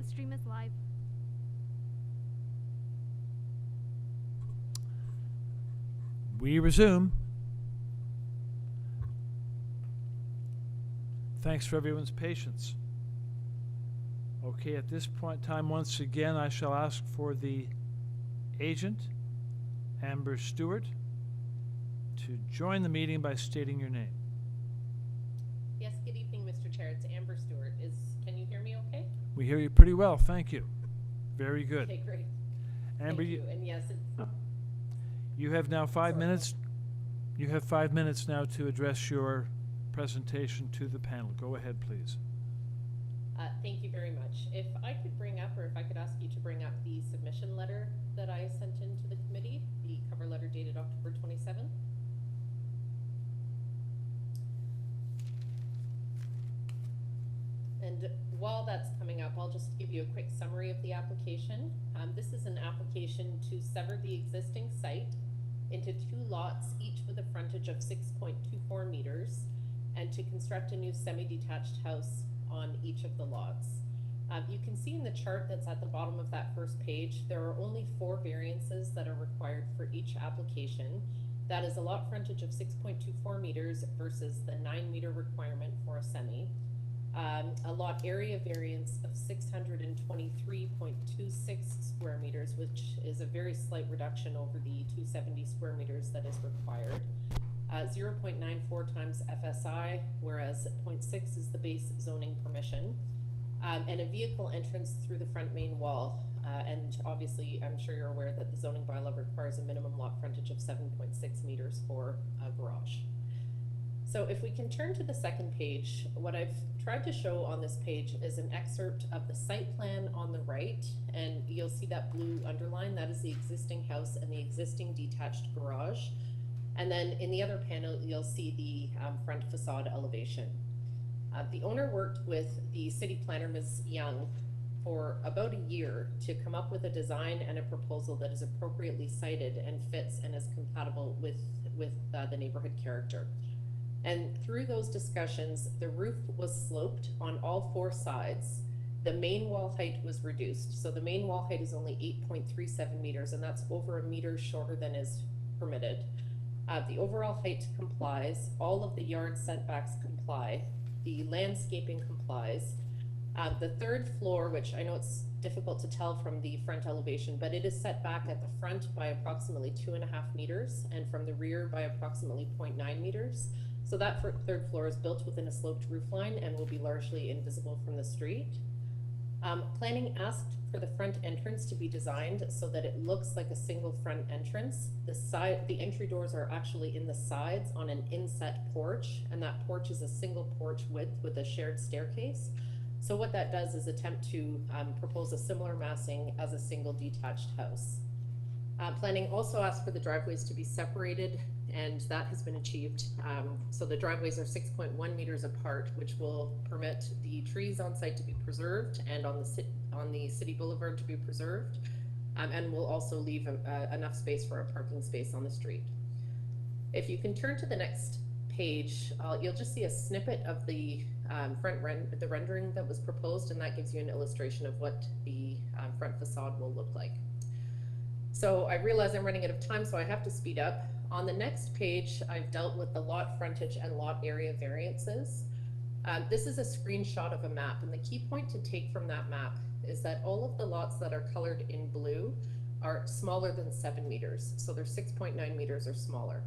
stream is live. We resume. Thanks for everyone's patience. Okay, at this point in time, once again, I shall ask for the agent, Amber Stewart, to join the meeting by stating your name. Yes, good evening, Mr. Chair. It's Amber Stewart. Can you hear me okay? We hear you pretty well, thank you. Very good. Okay, great. Amber, Thank you. And yes, you have now 5 Sorry. minutes. You have 5 minutes now to address your presentation to the panel. Go ahead, please. thank you very much. If I could bring up, or if I could ask you to bring up the submission letter that I sent into the committee, the cover letter dated October 27th. And while that's coming up, I'll just give you a quick summary of the application. This is an application to sever the existing site into 2 lots, each with a frontage of 6.24 meters, and to construct a new semi-detached house on each of the lots. You can see in the chart that's at the bottom of that first page, there are only 4 variances that are required for each application. That is a lot frontage of 6.24 meters versus the 9-meter requirement for a semi. A lot area variance of 623.26 square meters, which is a very slight reduction over the 270 square meters that is required. 0.94 times FSI, whereas 0.6 is the base zoning permission. And a vehicle entrance through the front main wall. And obviously, I'm sure you're aware that the zoning bylaw requires a minimum lot frontage of 7.6 meters for a garage. So if we can turn to the second page, what I've tried to show on this page is an excerpt of the site plan on the right, and you'll see that blue underline, that is the existing house and the existing detached garage. And then in the other panel, you'll see the front facade elevation. The owner worked with the city planner, Ms. Young, for about a year to come up with a design and a proposal that is appropriately sited and fits and is compatible with the neighborhood character. And through those discussions, the roof was sloped on all 4 sides. The main wall height was reduced. So the main wall height is only 8.37 meters, and that's over a meter shorter than is permitted. The overall height complies. All of the yard setbacks comply. The landscaping complies. The 3rd floor, which I know it's difficult to tell from the front elevation, but it is set back at the front by approximately 2.5 meters, and from the rear by approximately 0.9 meters. So that 3rd floor is built within a sloped roof line and will be largely invisible from the street. Planning asked for the front entrance to be designed so that it looks like a single front entrance. The entry doors are actually in the sides on an inset porch, and that porch is a single porch width with a shared staircase. So what that does is attempt to propose a similar massing as a single detached house. Planning also asked for the driveways to be separated, and that has been achieved. So the driveways are 6.1 meters apart, which will permit the trees on site to be preserved and on the city boulevard to be preserved, and will also leave enough space for a parking space on the street. If you can turn to the next page, you'll just see a snippet of the the rendering that was proposed, and that gives you an illustration of what the front facade will look like. So I realize I'm running out of time, so I have to speed up. On the next page, I've dealt with the lot frontage and lot area variances. This is a screenshot of a map, and the key point to take from that map is that all of the lots that are colored in blue are smaller than 7 meters. So they're 6.9 meters or smaller.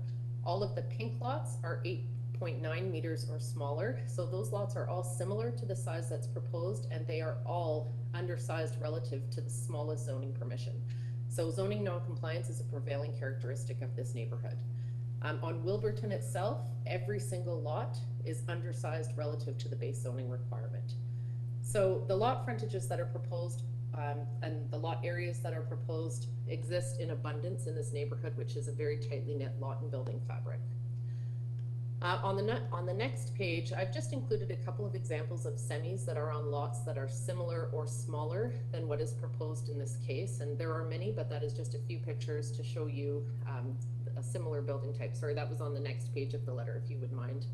All of the pink lots are 8.9 meters or smaller. So those lots are all similar to the size that's proposed, and they are all undersized relative to the smallest zoning permission. So zoning non-compliance is a prevailing characteristic of this neighborhood. On Wilberton itself, every single lot is undersized relative to the base zoning requirement. So the lot frontages that are proposed and the lot areas that are proposed exist in abundance in this neighborhood, which is a very tightly knit lot and building fabric. On the next page, I've just included a couple of examples of semis that are on lots that are similar or smaller than what is proposed in this case. And there are many, but that is just a few pictures to show you a similar building type. Sorry, that was on the next page of the letter, if you would mind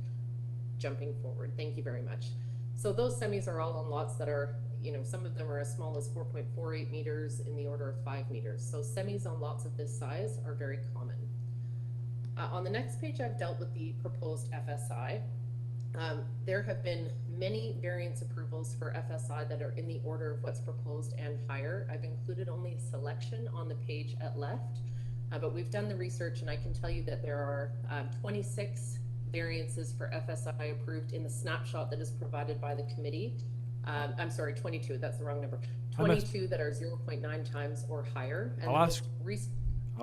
jumping forward. Thank you very much. So those semis are all on lots that are you know, some of them are as small as 4.48 meters, in the order of 5 meters. So semis on lots of this size are very common. On the next page, I've dealt with the proposed FSI. There have been many variance approvals for FSI that are in the order of what's proposed and higher. I've included only a selection on the page at left, but we've done the research, and I can tell you that there are 26 variances for FSI approved in the snapshot that is provided by the committee. I'm sorry, 22, that's the wrong number. 22 that are 0.9 times or higher. And I'll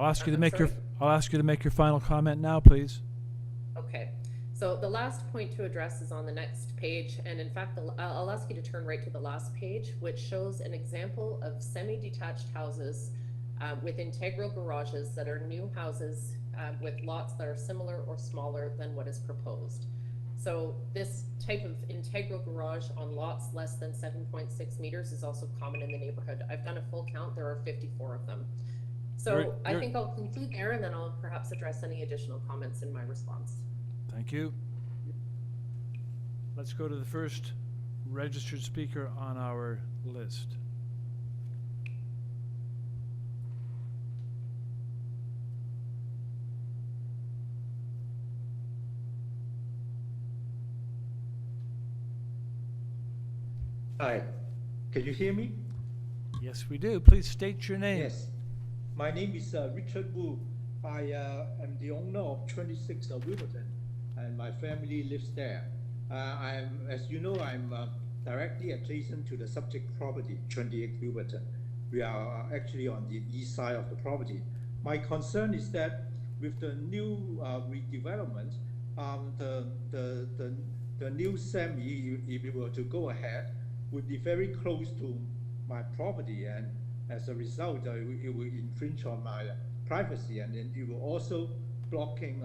ask you to make your final comment now, please. Okay. So the last point to address is on the next page, and in fact, I'll ask you to turn right to the last page, which shows an example of semi-detached houses with integral garages that are new houses with lots that are similar or smaller than what is proposed. So this type of integral garage on lots less than 7.6 meters is also common in the neighborhood. I've done a full count, there are 54 of them. So I think I'll conclude there, and then I'll perhaps address any additional comments in my response. Thank you. Let's go to the first registered speaker on our list. Hi, can you hear me? Yes, we do. Please state your name. Yes, my name is Richard Wu. I am the owner of 26 WILBERTON, and my family lives there. As you know, I'm directly adjacent to the subject property, 28 WILBERTON. We are actually on the east side of the property. My concern is that with the new redevelopment, the new semi, if it were to go ahead, would be very close to my property, and as a result, it will infringe on my privacy, and then it will also blocking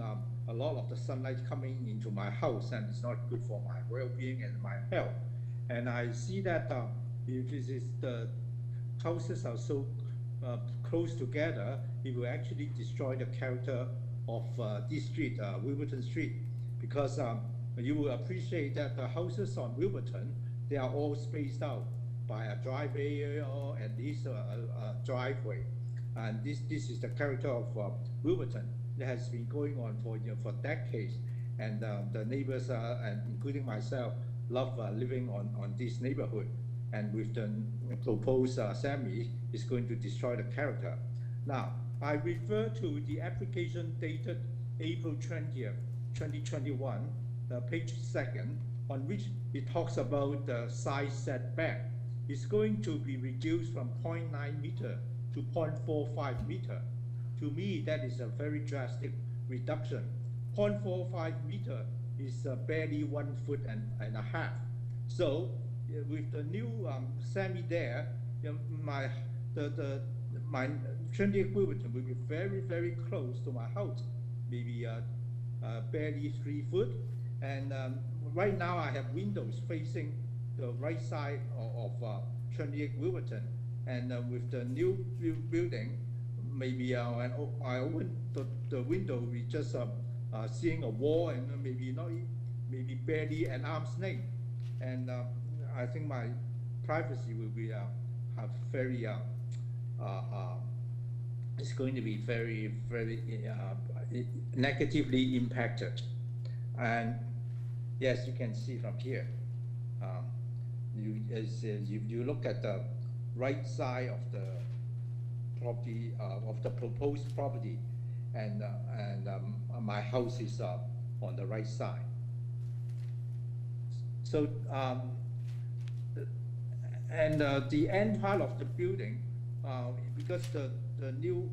a lot of the sunlight coming into my house, and it's not good for my well-being and my health. And I see that if the houses are so close together, it will actually destroy the character of this street, WILBERTON Street, because you will appreciate that the houses on WILBERTON, they are all spaced out by a driveway or at least a driveway. And this is the character of WILBERTON. It has been going on for decades, and the neighbors, and including myself, love living on this neighborhood. And with the proposed semi, it's going to destroy the character. Now, I refer to the application dated April 20th, 2021, page 2nd, on which it talks about the side setback. It's going to be reduced from 0.9 meter to 0.45 meter. To me, that is a very drastic reduction. 0.45 meter is barely 1.5 foot. So with the new semi there, my 28 WILBERTON will be very, very close to my house, maybe barely 3 foot. And right now I have windows facing the right side of 28 WILBERTON, and with the new building, maybe when I open the window, we just seeing a wall, and maybe barely an arm's length, and I think my privacy will be have very it's going to be very, very negatively impacted. And yes, you can see from here. You look at the right side of the property, of the proposed property, and my house is on the right side. So the end part of the building, because the new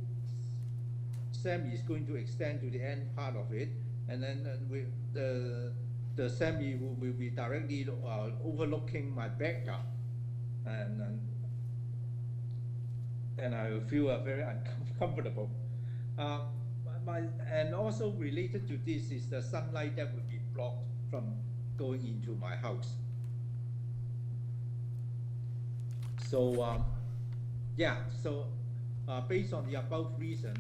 semi is going to extend to the end part of it, and then the semi will be directly overlooking my backyard, and I will feel very uncomfortable. And also related to this is the sunlight that will be blocked from going into my house. So yeah, so based on the above reason,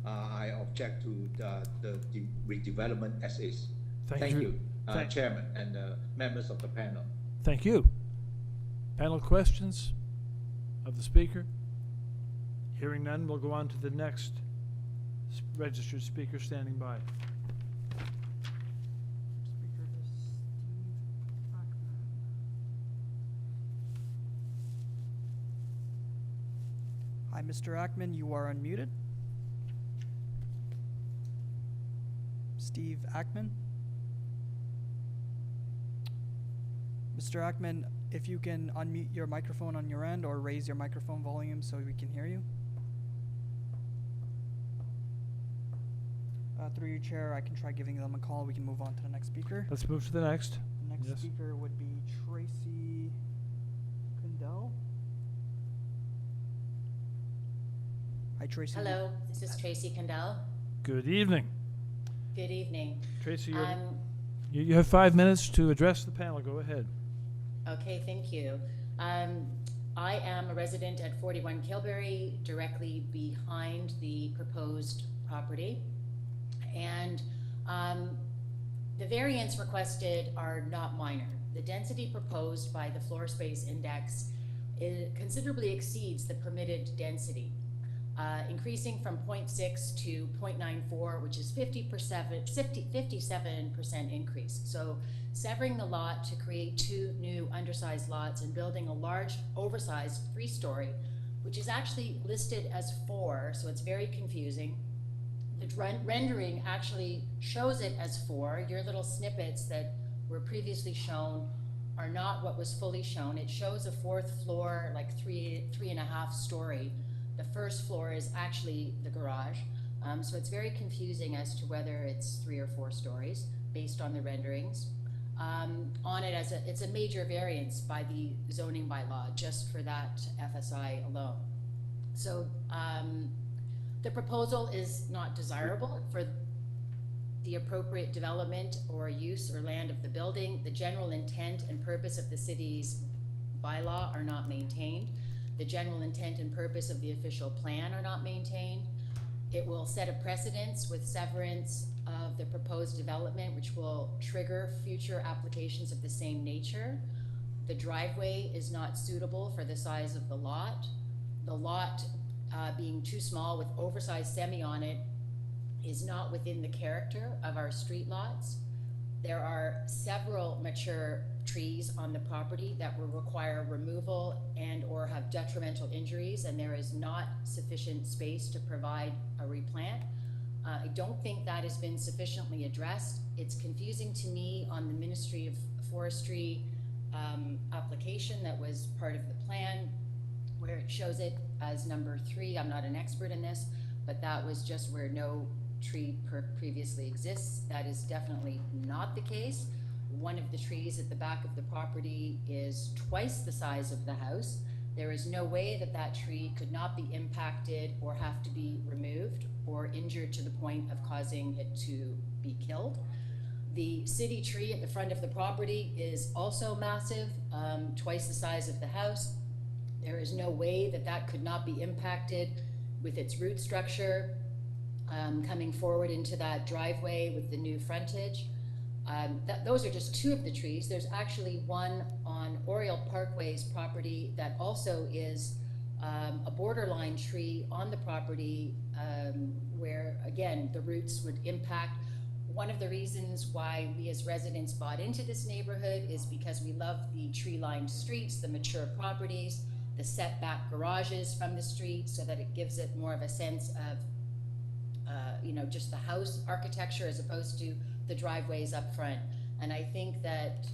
I object to the redevelopment as is. Thank you, Chairman and members of the panel. Thank you. Panel questions of the speaker? Hearing none, we'll go on to the next registered speaker standing by. Speaker is Steve Ackman. Hi, Mr. Ackman, you are unmuted. Steve Ackman. Mr. Ackman, if you can unmute your microphone on your end or raise your microphone volume so we can hear you. Through your chair, I can try giving them a call. We can move on to the next speaker. Let's move to the next. The next Yes. speaker would be Tracy Kundell. Hi, Tracy. Hello, this is Tracy Kundell. Good evening. Good evening. Tracy, you have 5 minutes to address the panel. Go ahead. Okay, thank you. I am a resident at 41 Kilberry, directly behind the proposed property. And the variants requested are not minor. The density proposed by the floor space index considerably exceeds the permitted density, increasing from 0.6 to 0.94, which is 57% increase. So severing the lot to create 2 new undersized lots and building a large oversized 3-story, which is actually listed as 4, so it's very confusing. The rendering actually shows it as 4. Your little snippets that were previously shown are not what was fully shown. It shows a 4th floor, like 3.5 story. The 1st floor is actually the garage. So it's very confusing as to whether it's 3 or 4 stories based on the renderings. On it it's a major variance by the zoning bylaw just for that FSI alone. So the proposal is not desirable for the appropriate development or use or land of the building. The general intent and purpose of the city's bylaw are not maintained. The general intent and purpose of the official plan are not maintained. It will set a precedence with severance of the proposed development, which will trigger future applications of the same nature. The driveway is not suitable for the size of the lot. The lot being too small with oversized semi on it is not within the character of our street lots. There are several mature trees on the property that will require removal and or have detrimental injuries, and there is not sufficient space to provide a replant. I don't think that has been sufficiently addressed. It's confusing to me on the Ministry of Forestry application that was part of the plan, where it shows it as number 3. I'm not an expert in this, but that was just where no tree previously exists. That is definitely not the case. One of the trees at the back of the property is twice the size of the house. There is no way that that tree could not be impacted or have to be removed or injured to the point of causing it to be killed. The city tree at the front of the property is also massive, twice the size of the house. There is no way that that could not be impacted with its root structure coming forward into that driveway with the new frontage. Those are just 2 of the trees. There's actually one on Oriole Parkway's property that also is a borderline tree on the property where, again, the roots would impact. One of the reasons why we as residents bought into this neighborhood is because we love the tree-lined streets, the mature properties, the setback garages from the street, so that it gives it more of a sense of just the house architecture as opposed to the driveways up front. And I think that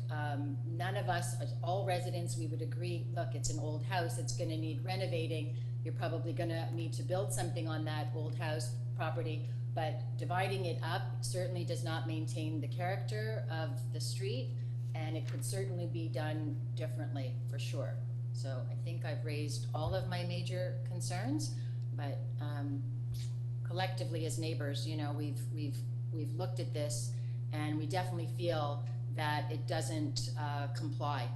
none of us, all residents, we would agree, look, it's an old house, it's gonna need renovating, you're probably gonna need to build something on that old house property, but dividing it up certainly does not maintain the character of the street, and it could certainly be done differently, for sure. So I think I've raised all of my major concerns, but collectively as neighbors, we've looked at this, and we definitely feel that it doesn't comply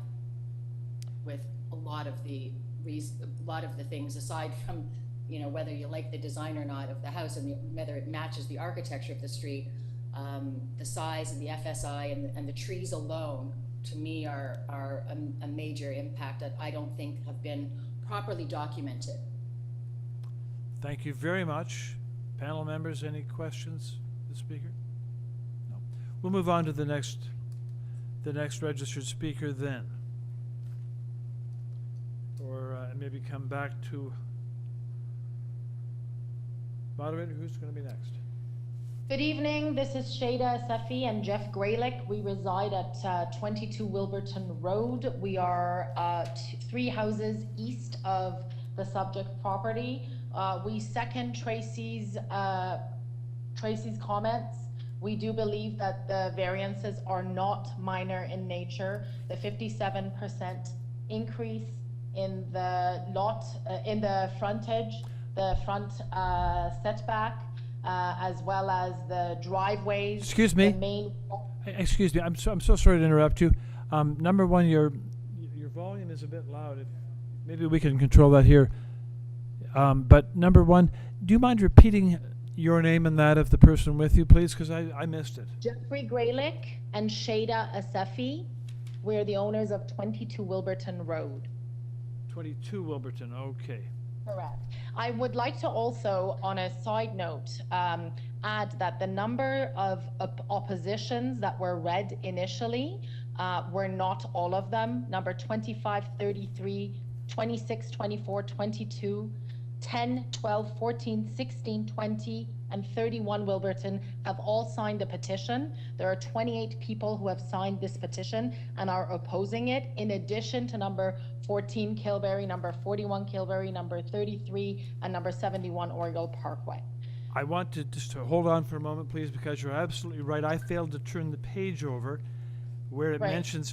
with a lot of the things, aside from whether you like the design or not of the house and whether it matches the architecture of the street. The size and the FSI and the trees alone to me are a major impact that I don't think have been properly documented. Thank you very much. Panel members, any questions of the speaker? No. We'll move on to the next registered speaker then. Or maybe come back to moderator, who's going to be next? Good evening, this is Shada Safi and Jeff Graylick. We reside at 22 Wilberton Road. We are 3 houses east of the subject property. We second Tracy's comments. We do believe that the variances are not minor in nature. The 57% increase in the lot, in the frontage, the front setback, as well as the driveways. Excuse me. The main. Excuse me. I'm so sorry to interrupt you. Number one, your volume is a bit loud. Maybe we can control that here. But number one, do you mind repeating your name and that of the person with you, please? Because I missed it. Jeffrey Graylick and Shada Asefi. We're the owners of 22 Wilberton Road. 22 Wilberton. Okay. Correct. I would like to also, on a side note, add that the number of oppositions that were read initially were not all of them. Number 25, 33, 26, 24, 22, 10, 12, 14, 16, 20, and 31 Wilberton have all signed the petition. There are 28 people who have signed this petition and are opposing it, in addition to number 14 Kilberry, number 41 Kilberry, number 33, and number 71 Oriole Parkway. I want to just to hold on for a moment, please, because you're absolutely right. I failed to turn the page over where it mentions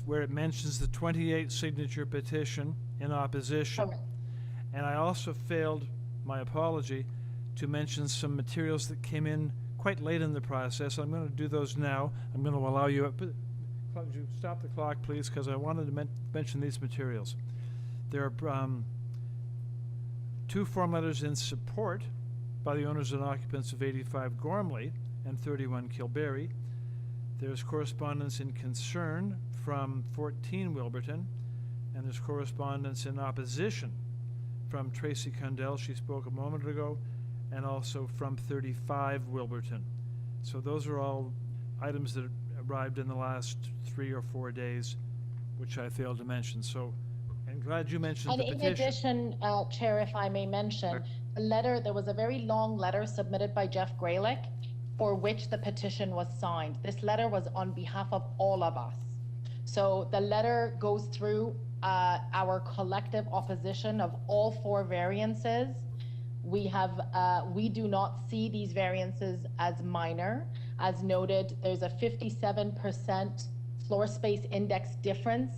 the 28 signature petition in opposition. Correct. And I also failed, my apology, to mention some materials that came in quite late in the process. I'm going to do those now. I'm going to allow you, but would you stop the clock, please, because I wanted to mention these materials. There are 2 form letters in support by the owners and occupants of 85 Gormley and 31 Kilberry. There's correspondence in concern from 14 Wilberton, and there's correspondence in opposition from Tracy Condell, she spoke a moment ago, and also from 35 Wilberton. So those are all items that arrived in the last 3 or 4 days, which I failed to mention. So I'm glad you mentioned the petition. And in addition, Chair, if I may mention, a letter, there was a very long letter submitted by Jeff Graylick for which the petition was signed. This letter was on behalf of all of us. So the letter goes through our collective opposition of all 4 variances. We do not see these variances as minor. As noted, there's a 57% floor space index difference.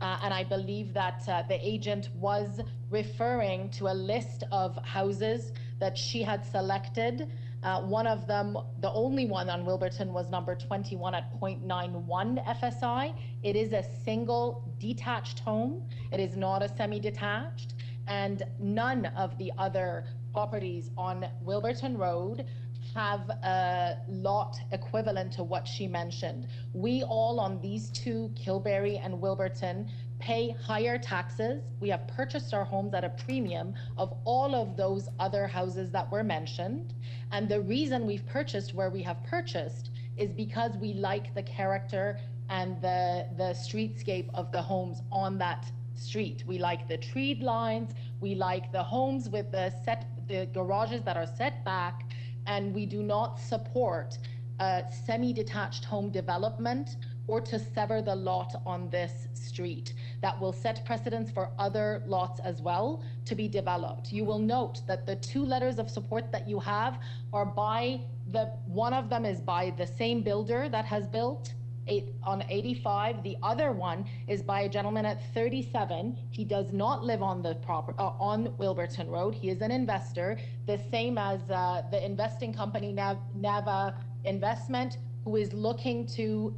And I believe that the agent was referring to a list of houses that she had selected. One of them, the only one on Wilberton, was number 21 at 0.91 FSI. It is a single detached home. It is not a semi-detached. And none of the other properties on Wilberton Road have a lot equivalent to what she mentioned. We all on these 2, Kilberry and Wilberton, pay higher taxes. We have purchased our homes at a premium of all of those other houses that were mentioned. And the reason we've purchased where we have purchased is because we like the character and the streetscape of the homes on that street. We like the treed lines, we like the homes with the garages that are set back, and we do not support semi-detached home development or to sever the lot on this street. That will set precedents for other lots as well to be developed. You will note that the 2 letters of support that you have are by one of them is by the same builder that has built on 85. The other one is by a gentleman at 37. He does not live on the on Wilberton Road. He is an investor, the same as the investing company Nava Investment, who is looking to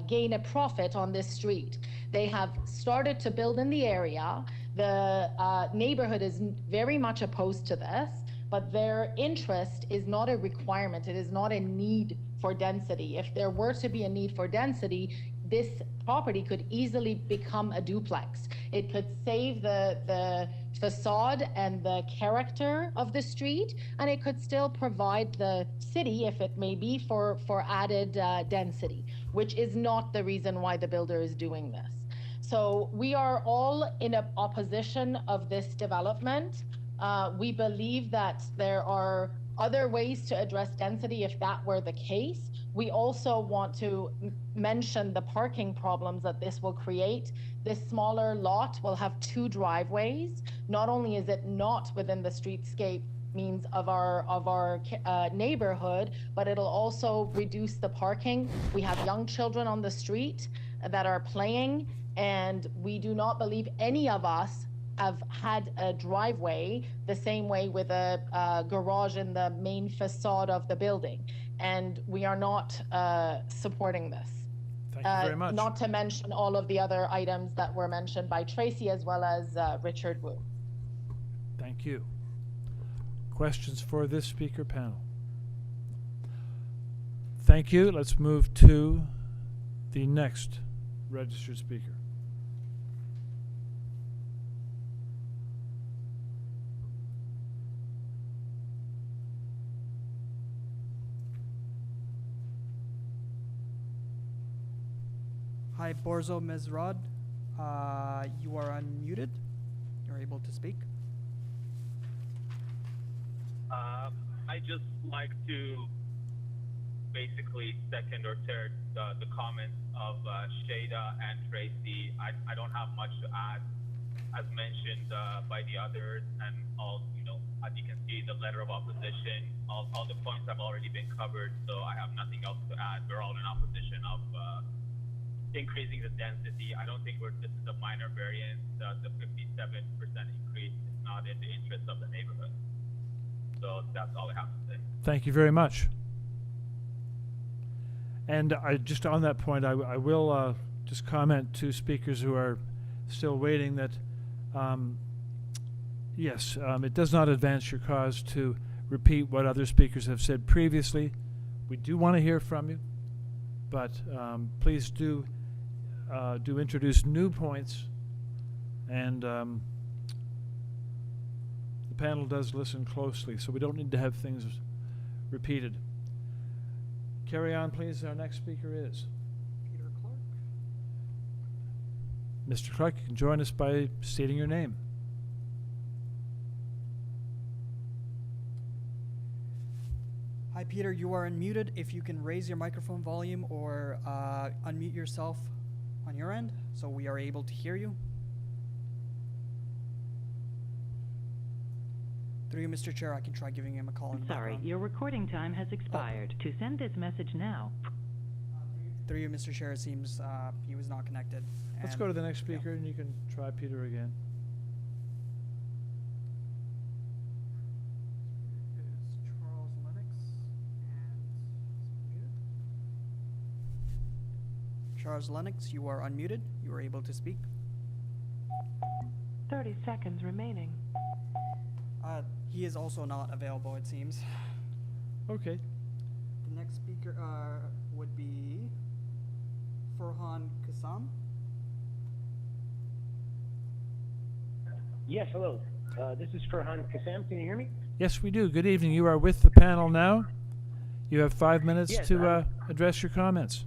gain a profit on this street. They have started to build in the area. The neighborhood is very much opposed to this, but their interest is not a requirement. It is not a need for density. If there were to be a need for density, this property could easily become a duplex. It could save the facade and the character of the street, and it could still provide the city, if it may be, for added density, which is not the reason why the builder is doing this. So we are all in opposition of this development. We believe that there are other ways to address density if that were the case. We also want to mention the parking problems that this will create. This smaller lot will have 2 driveways. Not only is it not within the streetscape means of our neighborhood, but it'll also reduce the parking. We have young children on the street that are playing, and we do not believe any of us have had a driveway the same way with a garage in the main facade of the building. And we are not supporting this. Thank you very much. Not to mention all of the other items that were mentioned by Tracy as well as Richard Wu. Thank you. Questions for this speaker panel? Thank you. Let's move to the next registered speaker. Hi, Borzo Mezrod. You are unmuted. You're able to speak. I just like to basically second or third the comments of Shada and Tracy. I don't have much to add, as mentioned by the others, and all, as you can see, the letter of opposition, all the points have already been covered, so I have nothing else to add. We're all in opposition of increasing the density. I don't think this is a minor variance. The 57% increase is not in the interest of the neighborhood. So that's all I have to say. Thank you very much. And just on that point, I will just comment to speakers who are still waiting that, yes, it does not advance your cause to repeat what other speakers have said previously. We do want to hear from you, but please do introduce new points, and the panel does listen closely, so we don't need to have things repeated. Carry on, please. Our next speaker is Peter Clark. Mr. Clark. You can join us by stating your name. Hi, Peter. You are unmuted. If you can raise your microphone volume or unmute yourself on your end, so we are able to hear you. Through you, Mr. Chair, I can try giving him a call in the Sorry, background. your recording time has expired. To send this message now. Through you, Mr. Chair, it seems he was not connected. Let's And- go to the next speaker, and you can try Peter again. Is Charles Lennox, and Charles Lennox, you are unmuted. You are able to speak. 30 seconds remaining. He is also not available, it seems. Okay. The next speaker would be Farhan Kassam. Yes, hello. This is Farhan Kassam. Can you hear me? Yes, we do. Good evening. You are with the panel now. You have 5 minutes Yes, to address your comments.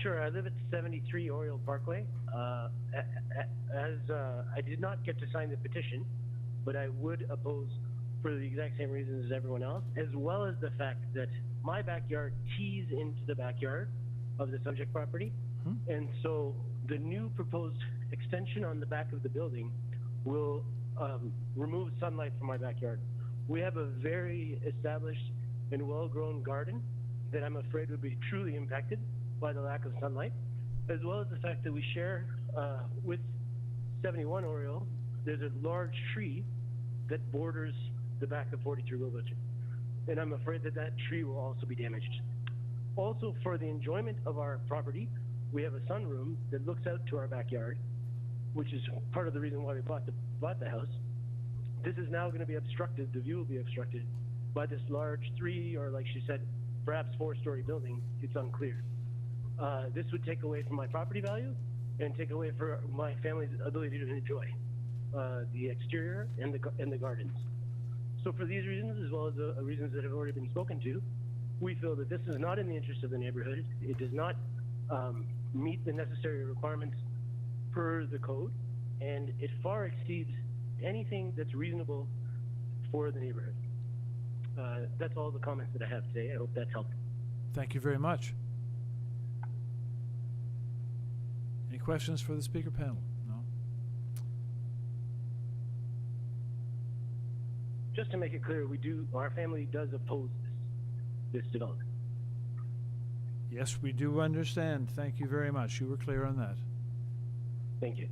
Sure. I live at 73 Oriole Parkway. As I did not get to sign the petition, but I would oppose for the exact same reasons as everyone else, as well as the fact that my backyard tees into the backyard of the subject property. And so the new proposed extension on the back of the building will remove sunlight from my backyard. We have a very established and well-grown garden that I'm afraid would be truly impacted by the lack of sunlight, as well as the fact that we share with 71 Oriole, there's a large tree that borders the back of 43 WILBERTON. And I'm afraid that that tree will also be damaged. Also, for the enjoyment of our property, we have a sunroom that looks out to our backyard, which is part of the reason why we bought the house. This is now going to be obstructed, the view will be obstructed by this large 3, or like she said, perhaps 4-story building. It's unclear. this would take away from my property value and take away from my family's ability to enjoy the exterior and the gardens. So for these reasons, as well as the reasons that have already been spoken to, we feel that this is not in the interest of the neighborhood. It does not meet the necessary requirements per the code, and it far exceeds anything that's reasonable for the neighborhood. That's all the comments that I have today. I hope that's helpful. Thank you very much. Any questions for the speaker panel? No? Just to make it clear, our family does oppose this development. Yes, we do understand. Thank you very much. You were clear on that. Thank you.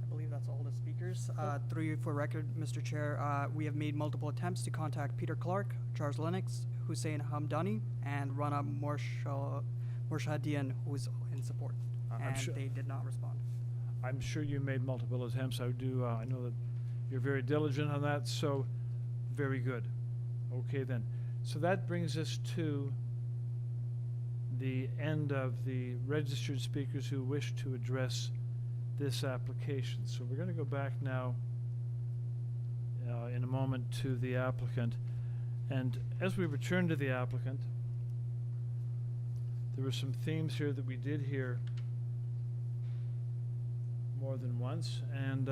I believe that's all the speakers. Through you for record, Mr. Chair, we have made multiple attempts to contact Peter Clark, Charles Lennox, Hussein Hamdani, and Rana Morshadian, who is in support. And they did not respond. I'm sure you made multiple attempts. I know that you're very diligent on that, so very good. Okay then. So that brings us to the end of the registered speakers who wish to address this application. So we're going to go back now in a moment to the applicant. And as we return to the applicant, there were some themes here that we did hear more than once, and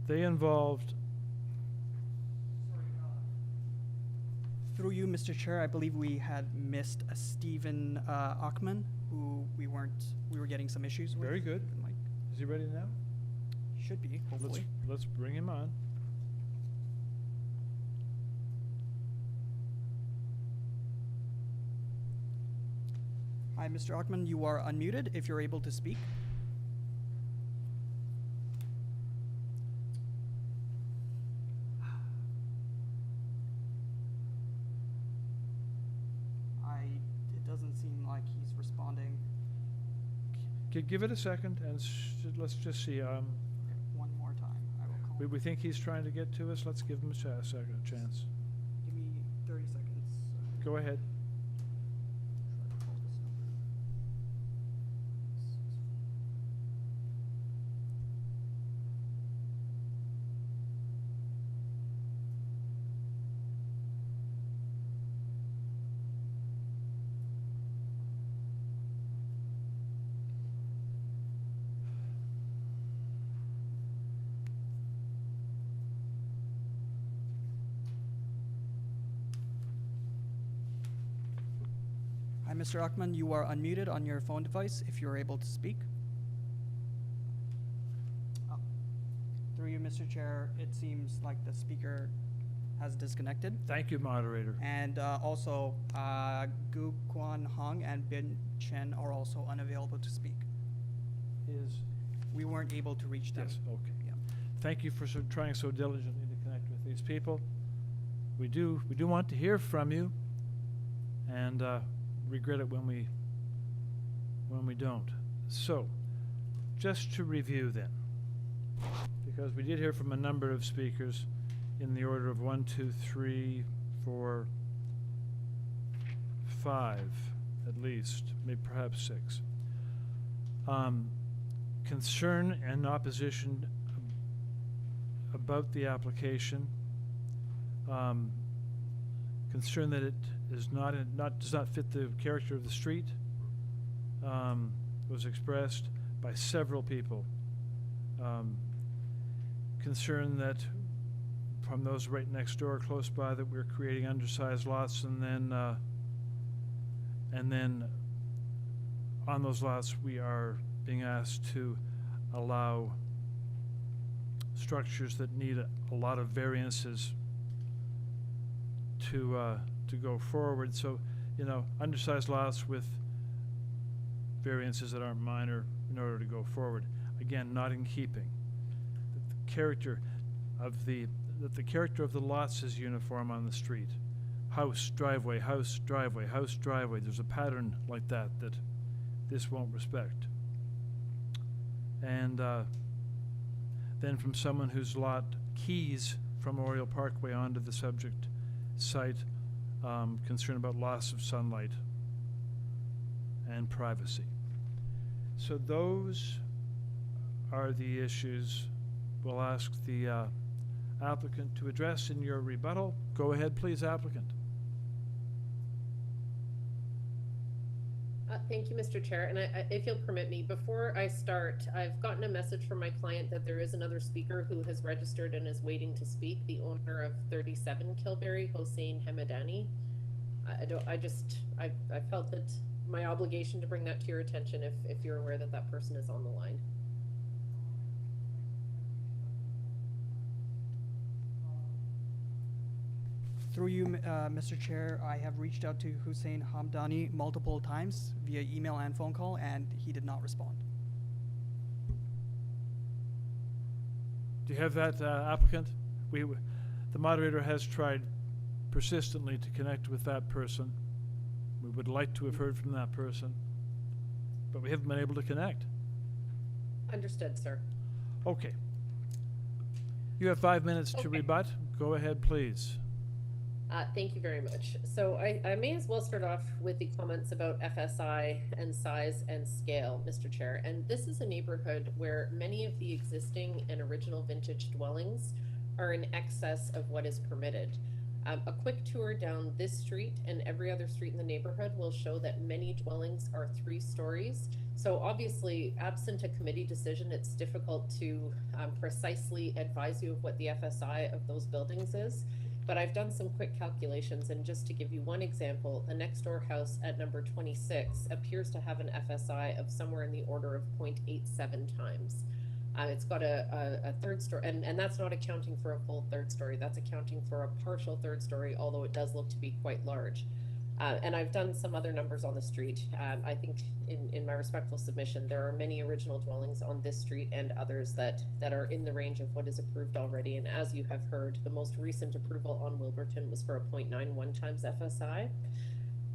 they involved. Through you, Mr. Chair, I believe we had missed a Stephen Achman, who we were getting some issues with. Very good. Is he ready now? Should be, hopefully. Let's bring him on. Hi, Mr. Achman, you are unmuted if you're able to speak. It doesn't seem like he's responding. Give it a second, and let's just see. One more time. I will call. We think he's trying to get to us. Let's give him a chance. Give me 30 seconds. Go ahead. Try to call this number. Hi, Mr. Achman, you are unmuted on your phone device if you're able to speak. Oh. Through you, Mr. Chair, it seems like the speaker has disconnected. Thank you, moderator. And also, Gu Quan Hong and Bin Chen are also unavailable to speak. We weren't able to reach them. Yes, okay. Yeah. Thank you for trying so diligently to connect with these people. We do want to hear from you, and regret it when we don't. So, just to review then, because we did hear from a number of speakers in the order of 1, 2, 3, 4, 5, at least, maybe perhaps 6. Concern and opposition about the application. Concern that it is does not fit the character of the street, was expressed by several people. Concern that from those right next door, close by, that we're creating undersized lots, and then on those lots we are being asked to allow structures that need a lot of variances to go forward. So, undersized lots with variances that aren't minor in order to go forward. Again, not in keeping. The character of the lots is uniform on the street. House, driveway, house, driveway, house, driveway. There's a pattern like that this won't respect. And then from someone whose lot keys from Oriole Parkway onto the subject site, concern about loss of sunlight and privacy. So those are the issues we'll ask the applicant to address in your rebuttal. Go ahead, please, applicant. Thank you, Mr. Chair. And if you'll permit me, before I start, I've gotten a message from my client that there is another speaker who has registered and is waiting to speak, the owner of 37 Kilberry, Hossein Hamadani. I felt it my obligation to bring that to your attention if you're aware that that person is on the line. Through you, Mr. Chair, I have reached out to Hussein Hamdani multiple times via email and phone call, and he did not respond. Do you have that, applicant? The moderator has tried persistently to connect with that person. We would like to have heard from that person, but we haven't been able to connect. Understood, sir. Okay. You have 5 minutes to Okay. rebut. Go ahead, please. Thank you very much. So I may as well start off with the comments about FSI and size and scale, Mr. Chair. And this is a neighborhood where many of the existing and original vintage dwellings are in excess of what is permitted. A quick tour down this street and every other street in the neighborhood will show that many dwellings are 3 stories. So obviously, absent a committee decision, it's difficult to precisely advise you of what the FSI of those buildings is. But I've done some quick calculations, and just to give you one example, the next door house at number 26 appears to have an FSI of somewhere in the order of 0.87 times. It's got a third story, and that's not accounting for a full third story, that's accounting for a partial third story, although it does look to be quite large. And I've done some other numbers on the street. I think in my respectful submission, there are many original dwellings on this street and others that are in the range of what is approved already. And as you have heard, the most recent approval on Wilberton was for a 0.91 times FSI.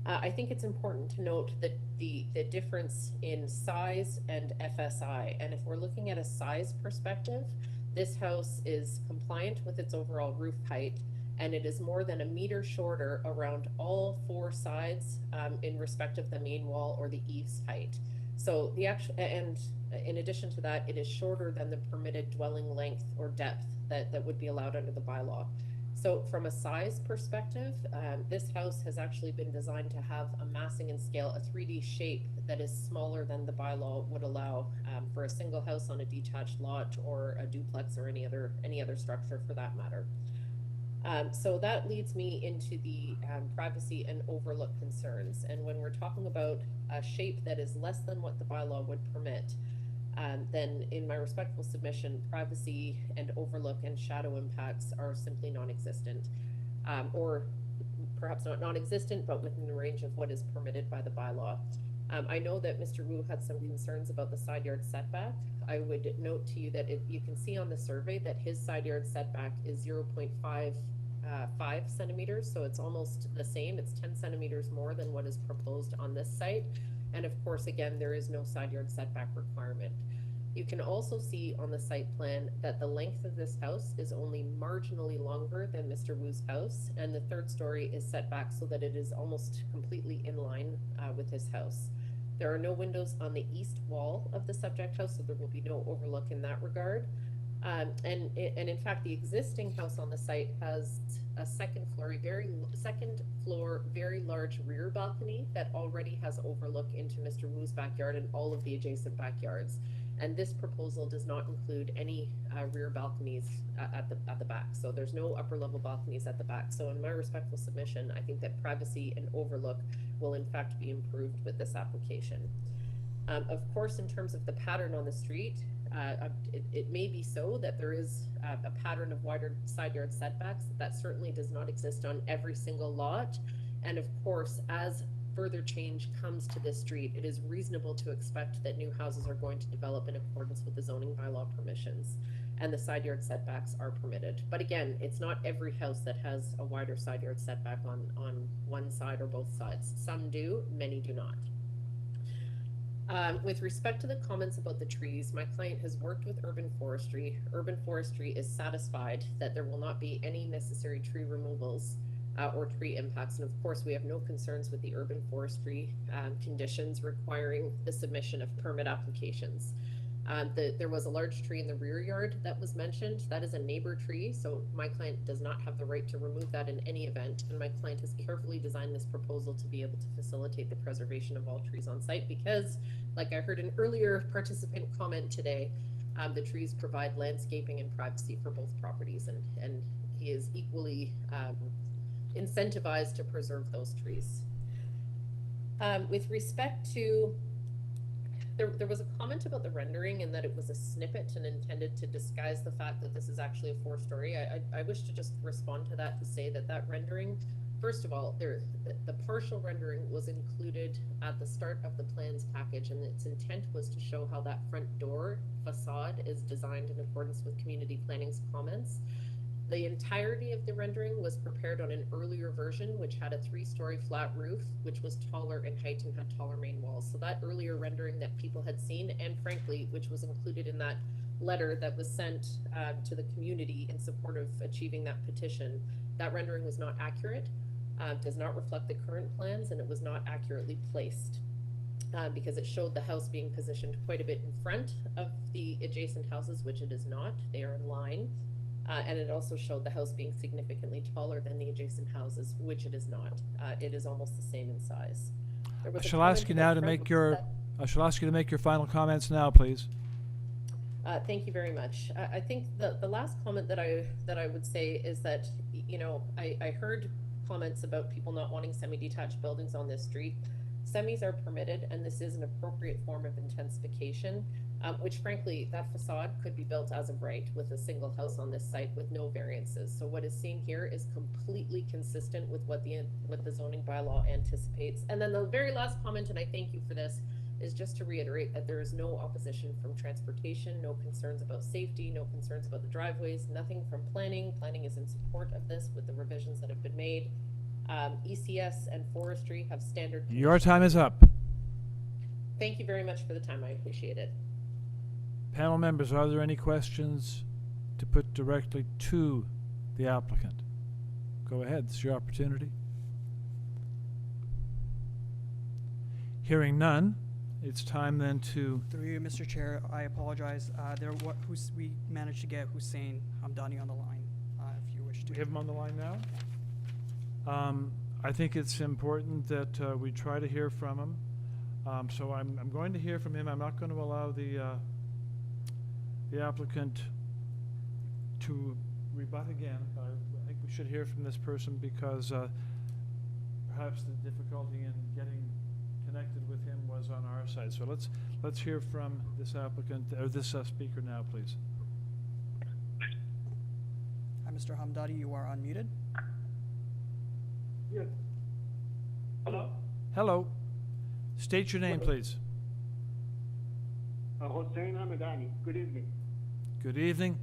I think it's important to note that the difference in size and FSI. And if we're looking at a size perspective, this house is compliant with its overall roof height, and it is more than a meter shorter around all 4 sides in respect of the main wall or the eaves height. So the actual, and in addition to that, it is shorter than the permitted dwelling length or depth that would be allowed under the bylaw. So from a size perspective, this house has actually been designed to have a massing and scale, a 3D shape that is smaller than the bylaw would allow for a single house on a detached lot or a duplex or any other structure for that matter. So that leads me into the privacy and overlook concerns. And when we're talking about a shape that is less than what the bylaw would permit, then in my respectful submission, privacy and overlook and shadow impacts are simply non-existent. Or perhaps not non-existent, but within the range of what is permitted by the bylaw. I know that Mr. Wu had some concerns about the side yard setback. I would note to you that you can see on the survey that his side yard setback is 0.55 centimeters, so it's almost the same. It's 10 centimeters more than what is proposed on this site. And of course, again, there is no side yard setback requirement. You can also see on the site plan that the length of this house is only marginally longer than Mr. Wu's house, and the 3rd story is set back so that it is almost completely in line with his house. There are no windows on the east wall of the subject house, so there will be no overlook in that regard. And in fact, the existing house on the site has a second floor, very large rear balcony that already has overlook into Mr. Wu's backyard and all of the adjacent backyards. And this proposal does not include any rear balconies at the back. So there's no upper level balconies at the back. So in my respectful submission, I think that privacy and overlook will in fact be improved with this application. Of course, in terms of the pattern on the street, it may be so that there is a pattern of wider side yard setbacks. That certainly does not exist on every single lot. And of course, as further change comes to this street, it is reasonable to expect that new houses are going to develop in accordance with the zoning bylaw permissions, and the side yard setbacks are permitted. But again, it's not every house that has a wider side yard setback on one side or both sides. Some do, many do not. With respect to the comments about the trees, my client has worked with urban forestry. Urban forestry is satisfied that there will not be any necessary tree removals or tree impacts. And of course, we have no concerns with the urban forestry conditions requiring the submission of permit applications. There was a large tree in the rear yard that was mentioned. That is a neighbor tree, so my client does not have the right to remove that in any event. And my client has carefully designed this proposal to be able to facilitate the preservation of all trees on site because, like I heard an earlier participant comment today, the trees provide landscaping and privacy for both properties, and he is equally incentivized to preserve those trees. With respect to there was a comment about the rendering and that it was a snippet and intended to disguise the fact that this is actually a 4-story. I wish to just respond to that to say that that rendering, first of all, the partial rendering was included at the start of the plans package, and its intent was to show how that front door facade is designed in accordance with community planning's comments. The entirety of the rendering was prepared on an earlier version, which had a 3-story flat roof, which was taller in height and had taller main walls. So that earlier rendering that people had seen, and frankly, which was included in that letter that was sent to the community in support of achieving that petition, that rendering was not accurate, does not reflect the current plans, and it was not accurately placed. Because it showed the house being positioned quite a bit in front of the adjacent houses, which it is not. They are in line. And it also showed the house being significantly taller than the adjacent houses, which it is not. It is almost the same in size. I shall ask you now to make your final comments now, please. Thank you very much. I think the last comment that I would say is that, you know, I heard comments about people not wanting semi-detached buildings on this street. Semis are permitted, and this is an appropriate form of intensification, which frankly, that facade could be built as of right with a single house on this site with no variances. So what is seen here is completely consistent with what the zoning bylaw anticipates. And then the very last comment, and I thank you for this, is just to reiterate that there is no opposition from transportation, no concerns about safety, no concerns about the driveways, nothing from planning. Planning is in support of this with the revisions that have been made. ECS and forestry have standard. Your time is up. Thank you very much for the time. I appreciate it. Panel members, are there any questions to put directly to the applicant? Go ahead, it's your opportunity. Hearing none, it's time then to... Through you, Mr. Chair, I apologize. We managed to get Hussein Hamdani on the line, if you wish to. We have him on the line now? I think it's important that we try to hear from him. So I'm going to hear from him. I'm not going to allow the applicant to rebut again. I think we should hear from this person because perhaps the difficulty in getting connected with him was on our side. So let's hear from this applicant or this speaker now, please. Hi, Mr. Hamdani, you are unmuted. Yes. Hello. Hello. State your name, please. Hossein Hamdani. Good evening. Good evening.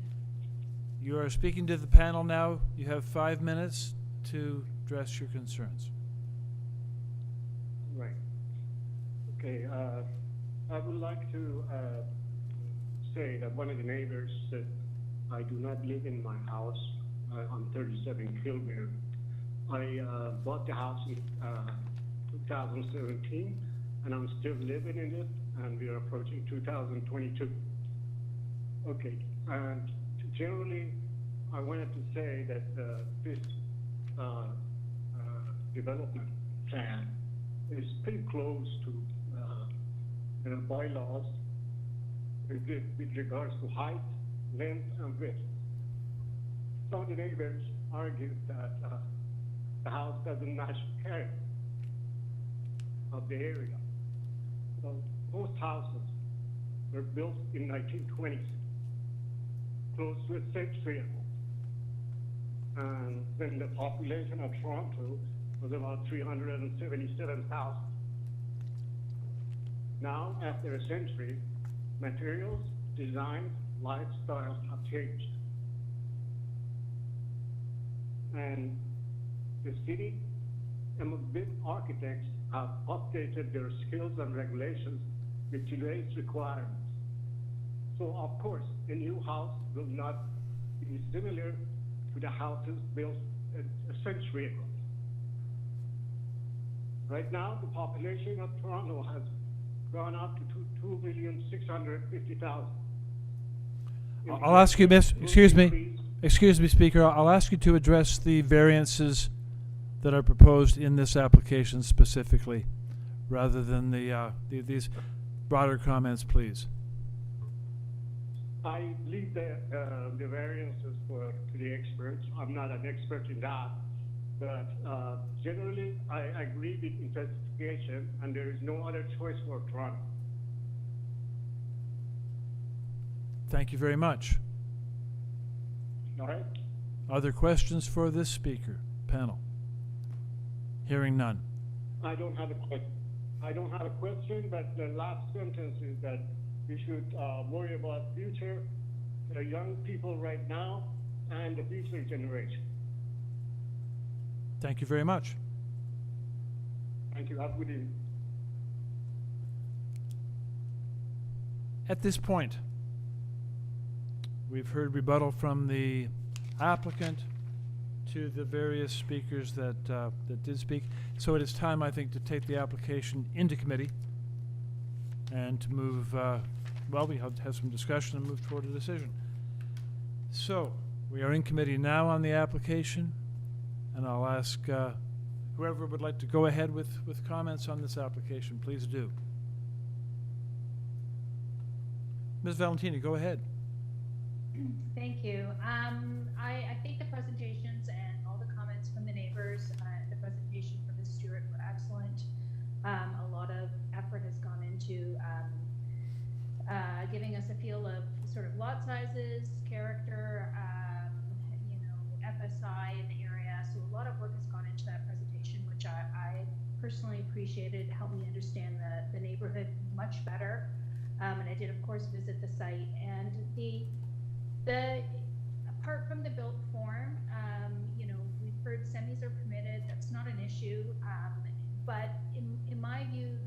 You are speaking to the panel now. You have 5 minutes to address your concerns. Right. Okay. I would like to say that one of the neighbors said I do not live in my house on 37 Kilburn. I bought the house in 2017, and I'm still living in it, and we are approaching 2022. Okay, and generally, I wanted to say that this development plan is pretty close to the bylaws with regards to height, length, and width. Some of the neighbors argued that the house doesn't match the character of the area. So most houses were built in 1920s, close to a century ago. And then the population of Toronto was about 377,000. Now, after a century, materials, designs, lifestyles have changed. And the city and the big architects have updated their skills and regulations with today's requirements. So of course, a new house will not be similar to the houses built a century ago. Right now, the population of Toronto has gone up to 2,650,000. I'll ask you, excuse me, Speaker. I'll ask you to address the variances that are proposed in this application specifically, rather than these broader comments, please. I leave the variances to the experts. I'm not an expert in that, but generally I agree with intensification, and there is no other choice for Toronto. Thank you very much. All right. Other questions for this speaker panel? Hearing none. I don't have a question, but the last sentence is that we should worry about future young people right now and the future generation. Thank you very much. Thank you. Have a good evening. At this point, we've heard rebuttal from the applicant to the various speakers that did speak. So it is time, I think, to take the application into committee and to move, well, we have some discussion and move toward a decision. So we are in committee now on the application, and I'll ask whoever would like to go ahead with comments on this application, please do. Ms. Valentini, go ahead. Thank you. I think the presentations and all the comments from the neighbors, the presentation from Ms. Stewart were excellent. A lot of effort has gone into giving us a feel of sort of lot sizes, character, you know, FSI in the area. So a lot of work has gone into that presentation, which I personally appreciated. It helped me understand the neighborhood much better. And I did, of course, visit the site, and apart from the built form, you know, we've heard semis are permitted. That's not an issue. But in my view,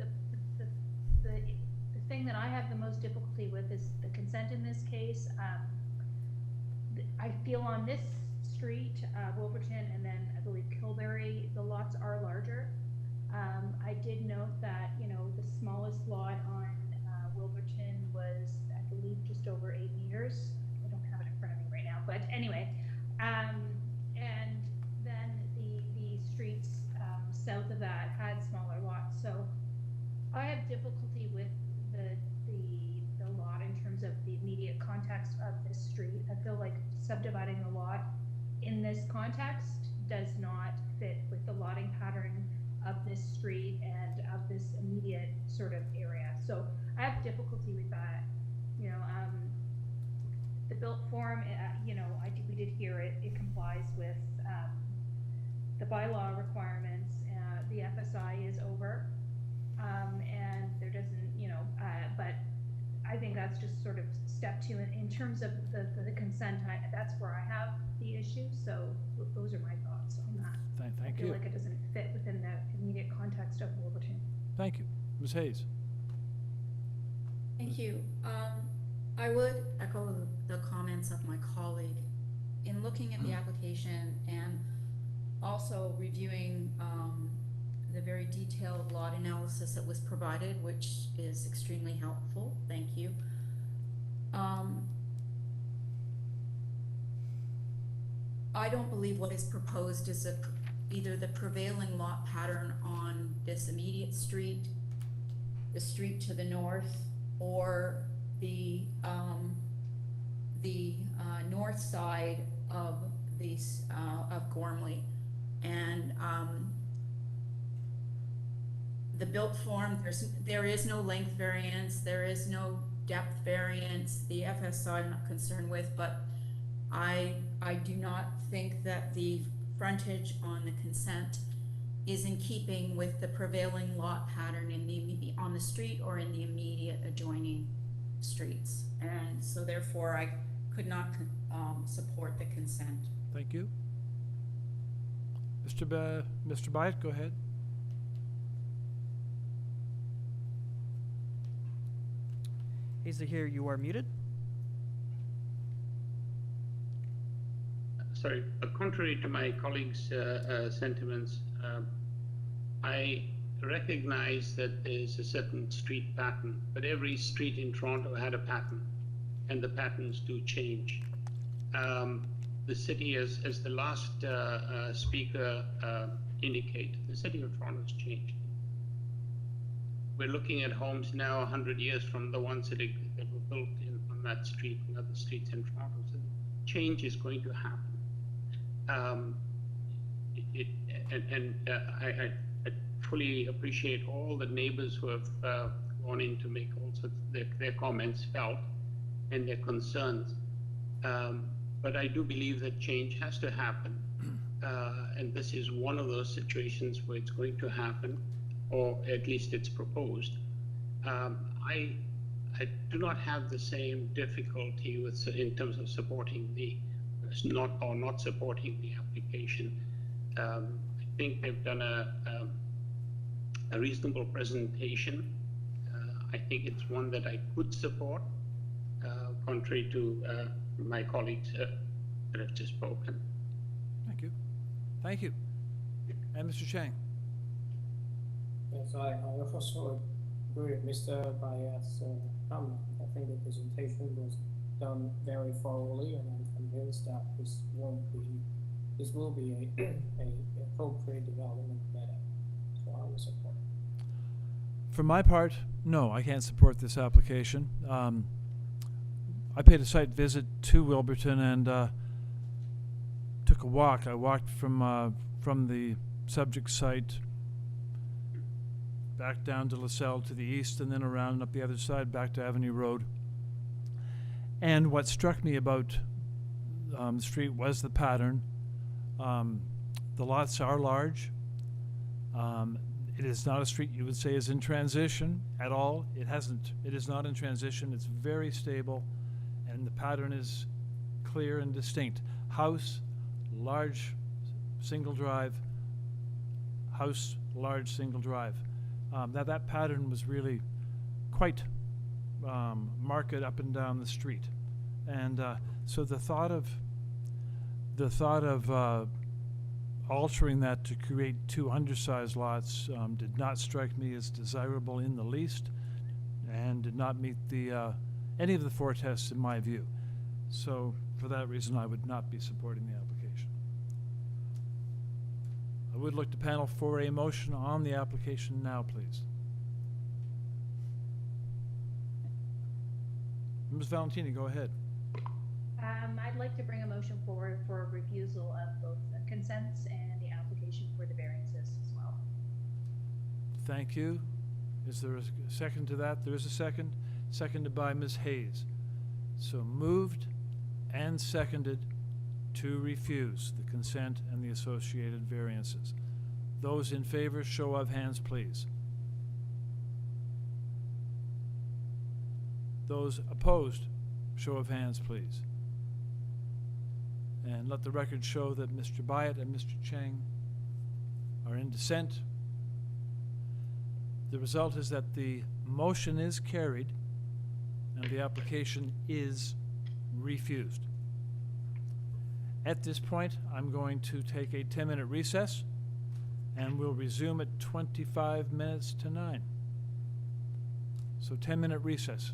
the thing that I have the most difficulty with is the consent in this case. I feel on this street, Wilberton, and then I believe Kilberry, the lots are larger. I did note that, you know, the smallest lot on Wilberton was, I believe, just over 8 meters. I don't have it in front of me right now, but anyway, and then the streets south of that had smaller lots. So I have difficulty with the lot in terms of the immediate context of this street. I feel like subdividing the lot in this context does not fit with the lotting pattern of this street and of this immediate sort of area. So I have difficulty with that. You know, the built form, you know, we did hear it. It complies with the bylaw requirements. The FSI is over, and there doesn't, you know, but I think that's just sort of step two. In terms of the consent, that's where I have the issue. So those are my thoughts on that. Thank you. I feel like it doesn't fit within the immediate context of Wilberton. Thank you. Ms. Hayes. Thank you. I would echo the comments of my colleague. In looking at the application and also reviewing the very detailed lot analysis that was provided, which is extremely helpful, thank you. I don't believe what is proposed is either the prevailing lot pattern on this immediate street, the street to the north, or the north side of these of Gormley. And the built form, there is no length variance, there is no depth variance. The FSI I'm not concerned with, but I do not think that the frontage on the consent is in keeping with the prevailing lot pattern in on the street or in the immediate adjoining streets. And so therefore I could not support the consent. Thank you. Mr. Byatt, go ahead. Hazel here, you are muted. Sorry, contrary to my colleagues' sentiments, I recognize that there's a certain street pattern, but every street in Toronto had a pattern, and the patterns do change. The city, as the last speaker indicated, the city of Toronto has changed. We're looking at homes now 100 years from the ones that were built on that street and other streets in Toronto. So change is going to happen. I fully appreciate all the neighbors who have gone in to make also their comments felt and their concerns. But I do believe that change has to happen. And this is one of those situations where it's going to happen, or at least it's proposed. I do not have the same difficulty in terms of supporting not supporting the application. I think they've done a reasonable presentation. I think it's one that I could support, contrary to my colleagues that have just spoken. Thank you. Thank you. And Mr. Chang. Yes, I also agree with Mr. Bayat's comment. I think the presentation was done very thoroughly, and I'm convinced that this will be a appropriate development matter. So I will support. For my part, no, I can't support this application. I paid a site visit to Wilberton and took a walk. I walked from the subject site back down to LaSalle to the east, and then around and up the other side back to Avenue Road. And what struck me about the street was the pattern. The lots are large. It is not a street you would say is in transition at all. It is not in transition. It's very stable, and the pattern is clear and distinct. House, large, single drive. House, large, single drive. Now that pattern was really quite marked up and down the street, and so the thought of altering that to create two undersized lots did not strike me as desirable in the least, and did not meet any of the four tests in my view. So for that reason, I would not be supporting the application. I would look to panel for a motion on the application now, please. Ms. Valentini, go ahead. I'd like to bring a motion forward for refusal of both the consents and the application for the variances as well. Thank you. Is there a second to that? There is a second. Seconded by Ms. Hayes. So moved and seconded to refuse the consent and the associated variances. Those in favor, show of hands, please. Those opposed, show of hands, please. And let the record show that Mr. Bayat and Mr. Chang are in dissent. The result is that the motion is carried and the application is refused. At this point, I'm going to take a 10-minute recess, and we'll resume at 25 minutes to 9. So 10-minute recess.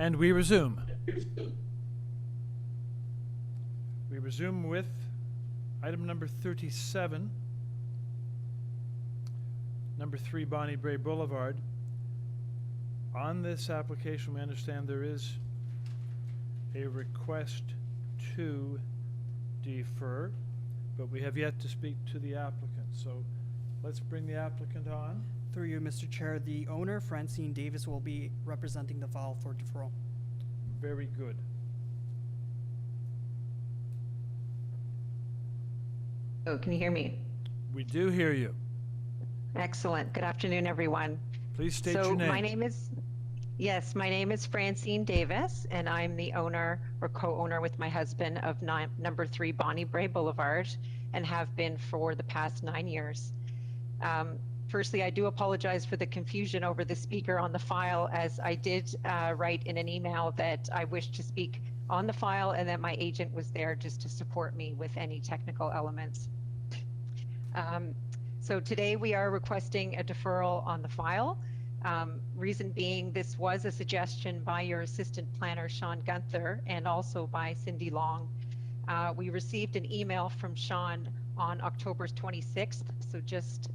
And we resume. We resume with item number 37, number 3 Bonnie Brae Boulevard. On this application, we understand there is a request to defer, but we have yet to speak to the applicant. So let's bring the applicant on. Through you, Mr. Chair, the owner, Francine Davis, will be representing the file for deferral. Very good. Oh, can you hear me? We do hear you. Excellent. Good afternoon, everyone. Please state your name. My name is Francine Davis, and I'm the owner or co-owner with my husband of number 3 Bonnie Brae Boulevard, and have been for the past 9 years. Firstly, I do apologize for the confusion over the speaker on the file, as I did write in an email that I wished to speak on the file and that my agent was there just to support me with any technical elements. So today we are requesting a deferral on the file. Reason being, this was a suggestion by your assistant planner, Sean Gunther, and also by Cindy Long. We received an email from Sean on October 26th, so just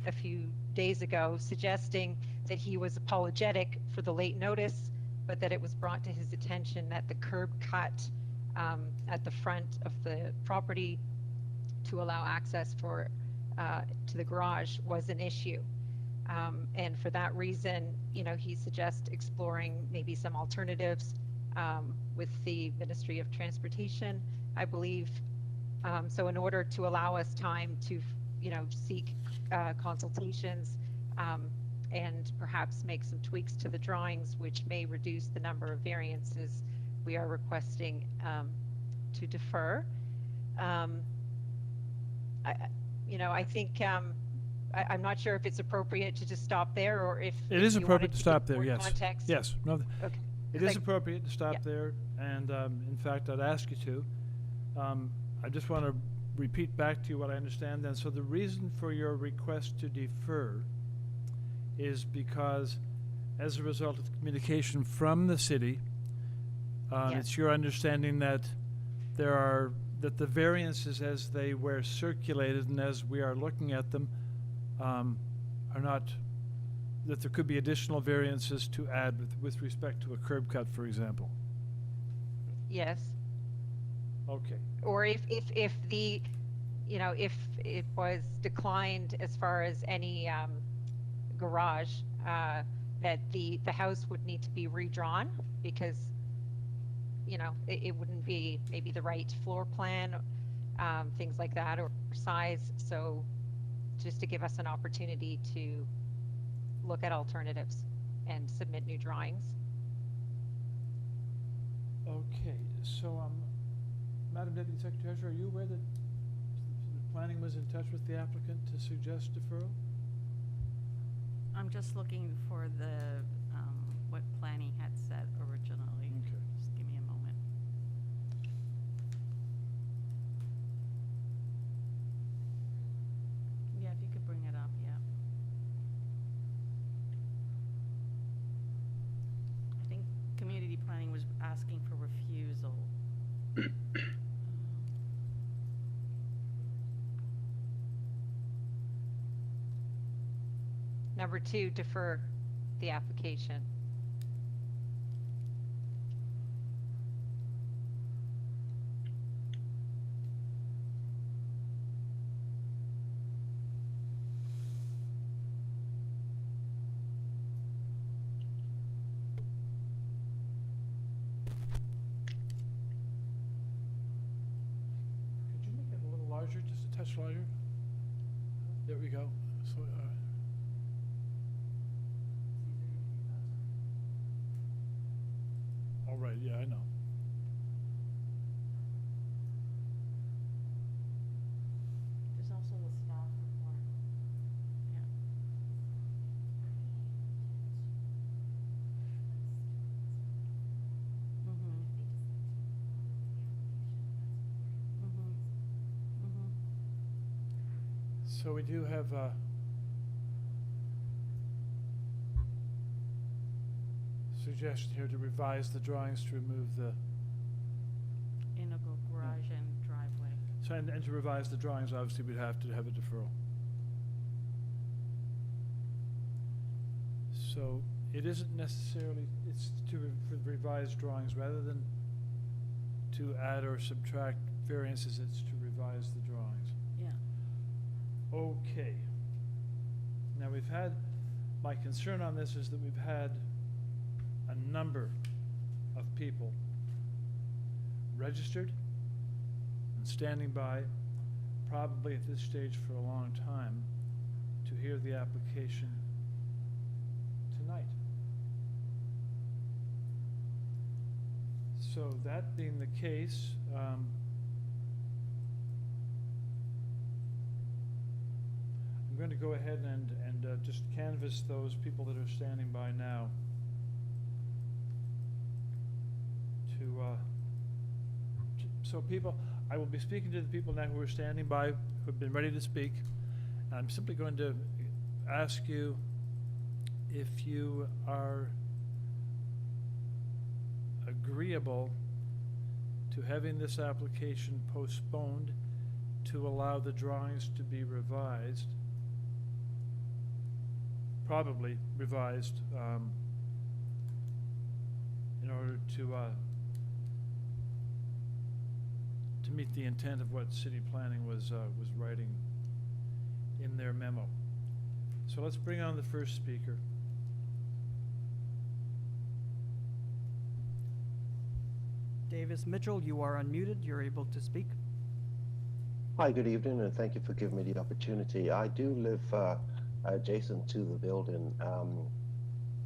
a few days ago, suggesting that he was apologetic for the late notice, but that it was brought to his attention that the curb cut at the front of the property to allow access for to the garage was an issue. And for that reason, you know, he suggests exploring maybe some alternatives with the Ministry of Transportation, I believe. So in order to allow us time to, you know, seek consultations and perhaps make some tweaks to the drawings, which may reduce the number of variances, we are requesting to defer. I think I'm not sure if it's appropriate to just stop there, or if it is appropriate to stop there. Yes. Yes. Context. Yes. No. Okay. It is appropriate to stop there, and in fact, I'd ask you to. I just want to repeat back to you what I understand then. So the reason for your request to defer is because, as a result of communication from the city, it's your understanding that that the variances as they were circulated and as we are looking at them are not, that there could be additional variances to add with respect to a curb cut, for example. Yes. Okay. Or if the, you know, if it was declined as far as any garage, that the house would need to be redrawn, because, you know, it wouldn't be maybe the right floor plan, things like that, or size. So just to give us an opportunity to look at alternatives and submit new drawings. Okay, so Madam Deputy Secretary Treasurer, are you aware that the planning was in touch with the applicant to suggest deferral? I'm just looking for the what planning had said originally. Okay. Just give me a moment. Yeah, if you could bring it up, yeah. I think community planning was asking for refusal. Number 2, defer the application. Could you make it a little larger, just a touch larger? There we go. So, all right, yeah, I know. There's also the staff report. Yeah. Mm-hmm. Mm-hmm. Mm-hmm. So we do have suggestion here to revise the drawings to remove the, Integral garage and driveway. so and to revise the drawings, obviously we'd have to have a deferral. So it isn't necessarily, it's for the revised drawings rather than to add or subtract variances, it's to revise the drawings. Yeah. Okay. Now we've had, my concern on this is that we've had a number of people registered and standing by, probably at this stage for a long time, to hear the application tonight. So that being the case, I'm going to go ahead and just canvass those people that are standing by now so people, I will be speaking to the people now who are standing by, who have been ready to speak. I'm simply going to ask you if you are agreeable to having this application postponed to allow the drawings to be revised, probably revised, in order to meet the intent of what city planning was writing in their memo. So let's bring on the first speaker. Davis Mitchell, you are unmuted. You're able to speak. Hi, good evening, and thank you for giving me the opportunity. I do live adjacent to the building.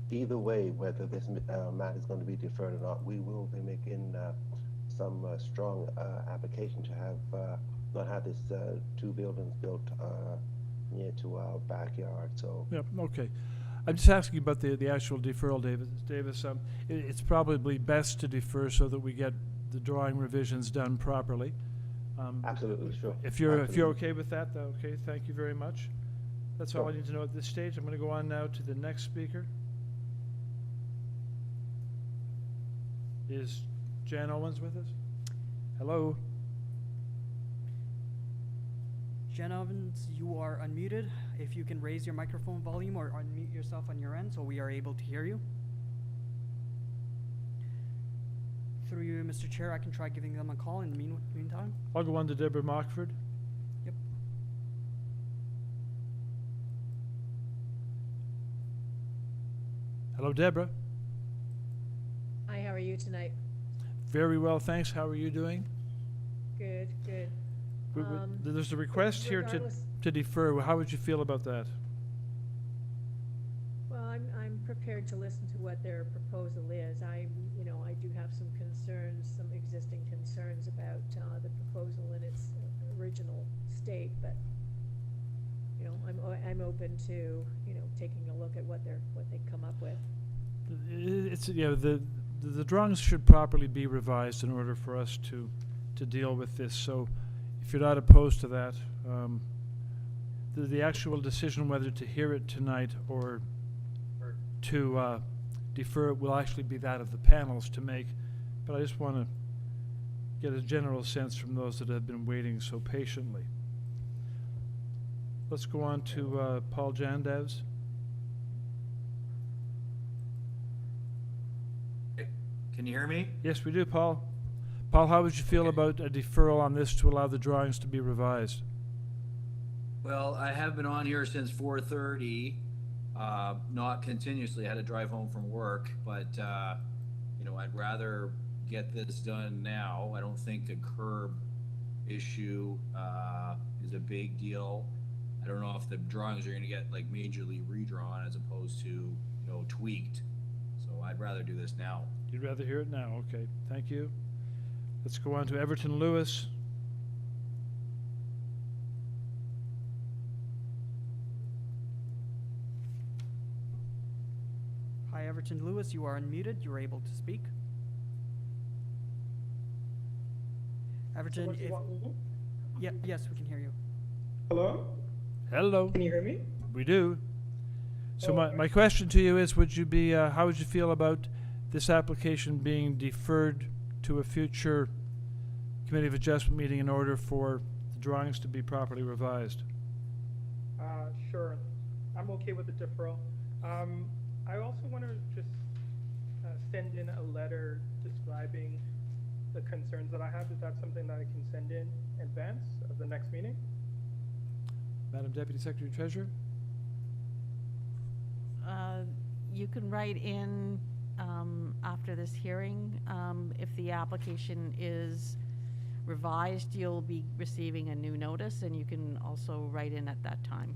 Either way, whether this matter is going to be deferred or not, we will be making some strong application to have not have this two buildings built near to our backyard. So. Yep. Okay. I'm just asking about the actual deferral, Davis. It's probably best to defer so that we get the drawing revisions done properly. Absolutely, sure. If you're okay with that, okay. Thank you very much. That's all I need to know at this stage. I'm going to go on now to the next speaker. Is Jan Owens with us? Hello. Jen Owens, you are unmuted. If you can raise your microphone volume or unmute yourself on your end so we are able to hear you. Through you, Mr. Chair, I can try giving them a call in the meantime. I'll go on to Deborah Mockford. Yep. Hello, Deborah. Hi, how are you tonight? Very well, thanks. How are you doing? Good, good. There's a request here to defer. How would you feel about that? Well, I'm prepared to listen to what their proposal is. I do have some concerns, some existing concerns about the proposal in its original state, but I'm open to taking a look at what they come up with. It's the drawings should properly be revised in order for us to deal with this. So, if you're not opposed to that, the actual decision whether to hear it tonight or to defer it will actually be that of the panels to make. But I just want to get a general sense from those that have been waiting so patiently. Let's go on to Paul Jandavs. Can you hear me? Yes, we do, Paul. Paul, how would you feel about a deferral on this to allow the drawings to be revised? Well, I have been on here since 4:30, not continuously. I had to drive home from work, but I'd rather get this done now. I don't think the curb issue is a big deal. I don't know if the drawings are going to get like majorly redrawn as opposed to tweaked. So I'd rather do this now. You'd rather hear it now? Okay, thank you. Let's go on to Everton Lewis. Hi, Everton Lewis. You are unmuted. You are able to speak. Everton, So what do you want me to do? Yes, we can hear you. Hello? Hello. Can you hear me? We do. So Oh, my question to you is, would you be, how would you feel about this application being deferred to a future Committee of Adjustment meeting in order for the drawings to be properly revised? Sure. I'm okay with the deferral. I also want to just send in a letter describing the concerns that I have. Is that something that I can send in advance of the next meeting? Madam Deputy Secretary Treasurer? You can write in after this hearing. If the application is revised, you'll be receiving a new notice, and you can also write in at that time.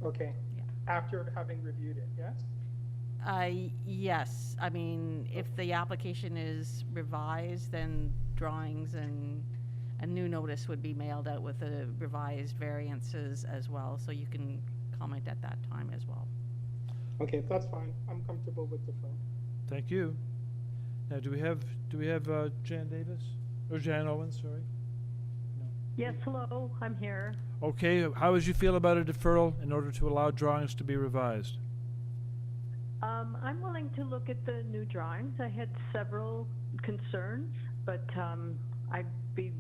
Okay. Yeah. After having reviewed it, yes? Yes. I mean, if the application is revised, then drawings and a new notice would be mailed out with the revised variances as well, so you can comment at that time as well. Okay, that's fine. I'm comfortable with deferral. Thank you. Now, do we have Jan Davis? Or Jan Owens, sorry? Yes, hello, I'm here. Okay, how would you feel about a deferral in order to allow drawings to be revised? I'm willing to look at the new drawings. I had several concerns, but I'd be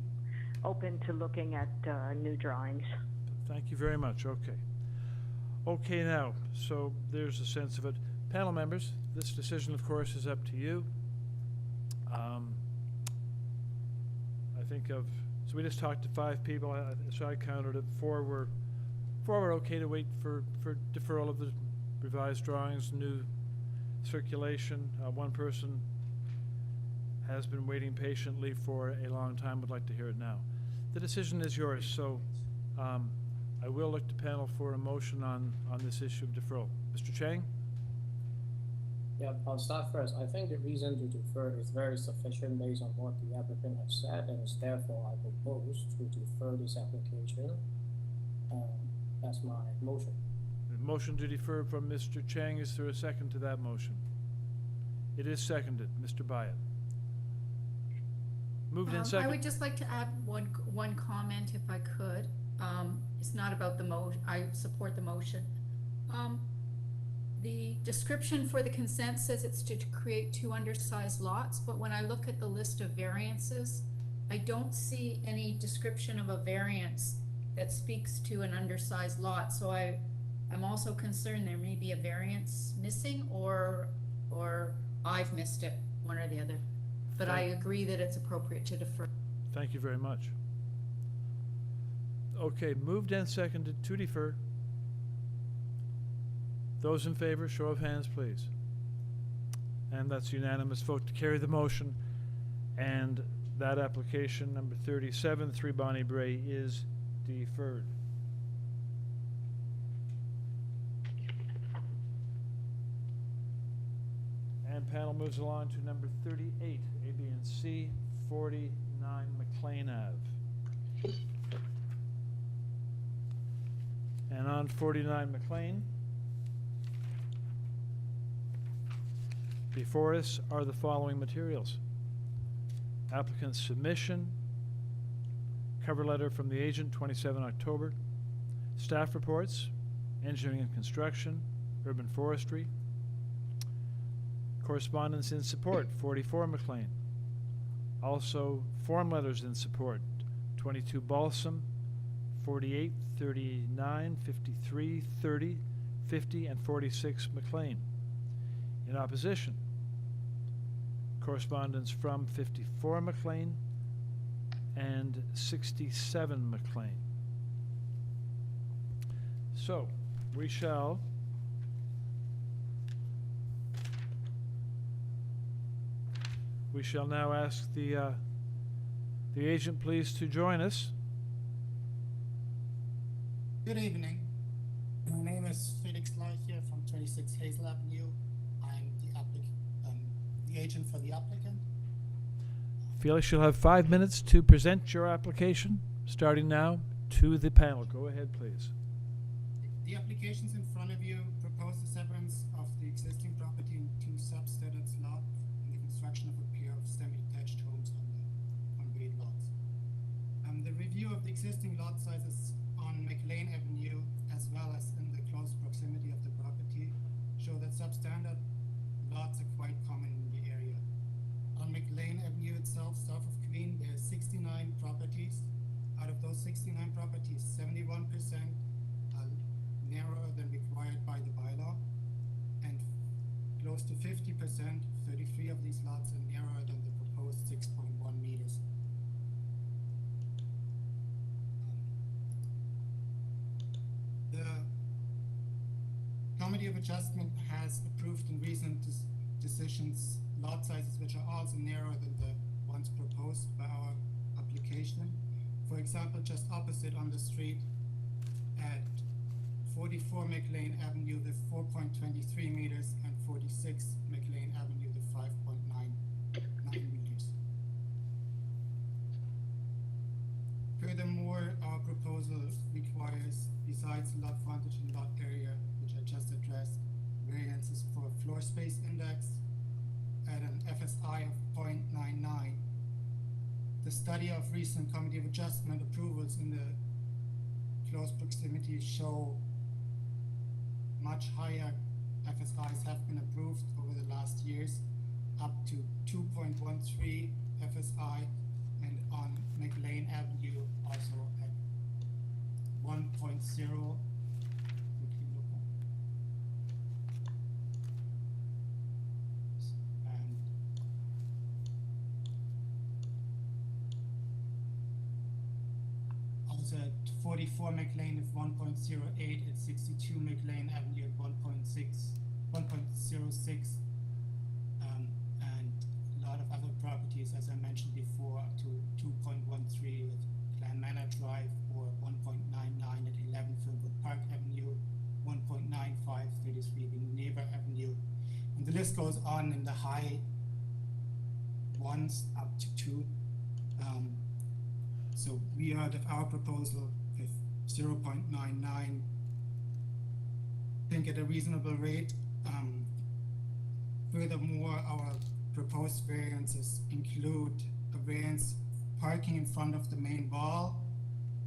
open to looking at new drawings. Thank you very much. Okay. Okay, now, so there's a sense of it. Panel members, this decision, of course, is up to you. I think of, so we just talked to 5 people, so I counted it. 4 were okay to wait for deferral of the revised drawings, new circulation. 1 person has been waiting patiently for a long time, would like to hear it now. The decision is yours, so I will look to panel for a motion on this issue of deferral. Mr. Chang? Yeah, I'll start first. I think the reason to defer is very sufficient based on what the applicant has said, and therefore I propose to defer this application. That's my motion. The motion to defer from Mr. Chang. Is there a second to that motion? It is seconded. Mr. Byatt. Moved in second. I would just like to add one comment if I could. It's not about the motion. I support the motion. The description for the consent says it's to create 2 undersized lots, but when I look at the list of variances, I don't see any description of a variance that speaks to an undersized lot. So I'm also concerned there may be a variance missing, or I've missed it, one or the other. But I agree that it's appropriate to defer. Thank you very much. Okay, moved and seconded to defer. Those in favor, show of hands, please. And that's unanimous vote to carry the motion. And that application, number 37, 3 Bonnie Brae, is deferred. And panel moves along to number 38, A, B, and C, 49 McLean Ave. And on 49 McLean, before us are the following materials: applicant's submission, cover letter from the agent, 27 October, staff reports, engineering and construction, urban forestry, correspondence in support, 44 McLean. Also, form letters in support, 22 Balsam, 48, 39, 53, 30, 50, and 46 McLean. In opposition, correspondence from 54 McLean and 67 McLean. So, we shall now ask the agent please to join us. Good evening. My name is Felix Leicher from 26 Hazel Avenue. I'm the agent for the applicant. Felix, you'll have 5 minutes to present your application, starting now, to the panel. Go ahead, please. The applications in front of you propose the severance of the existing property in 2 substandard lots and the construction of a pair of semi-detached homes on the concrete lots. The review of the existing lot sizes on McLean Avenue, as well as in the close proximity of the property, show that substandard lots are quite common in the area. On McLean Avenue itself, south of Queen, there are 69 properties. Out of those 69 properties, 71% are narrower than required by the bylaw, and close to 50%, 33 of these lots are narrower than the proposed 6.1 meters. The Committee of Adjustment has approved in recent decisions lot sizes which are also narrower than the ones proposed by our application. For example, just opposite on the street at 44 McLean Avenue, the 4.23 meters, and 46 McLean Avenue, the 5.99 meters. Furthermore, our proposal requires, besides lot frontage and lot area, which I just addressed, variances for floor space index at an FSI of 0.99. The study of recent Committee of Adjustment approvals in the close proximity show much higher FSIs have been approved over the last years, up to 2.13 FSI, and on McLean Avenue also at 1.0. At 44 McLean at 1.08, at 62 McLean Avenue at 1.06, and a lot of other properties, as I mentioned before, up to 2.13 with Clan Manor Drive, or 1.99 at 11 Fieldwood Park Avenue, 1.95, 33 Neighbor Avenue, and the list goes on in the high ones up to 2. So we are, of our proposal, with 0.99, think at a reasonable rate. Furthermore, our proposed variances include a variance parking in front of the main wall,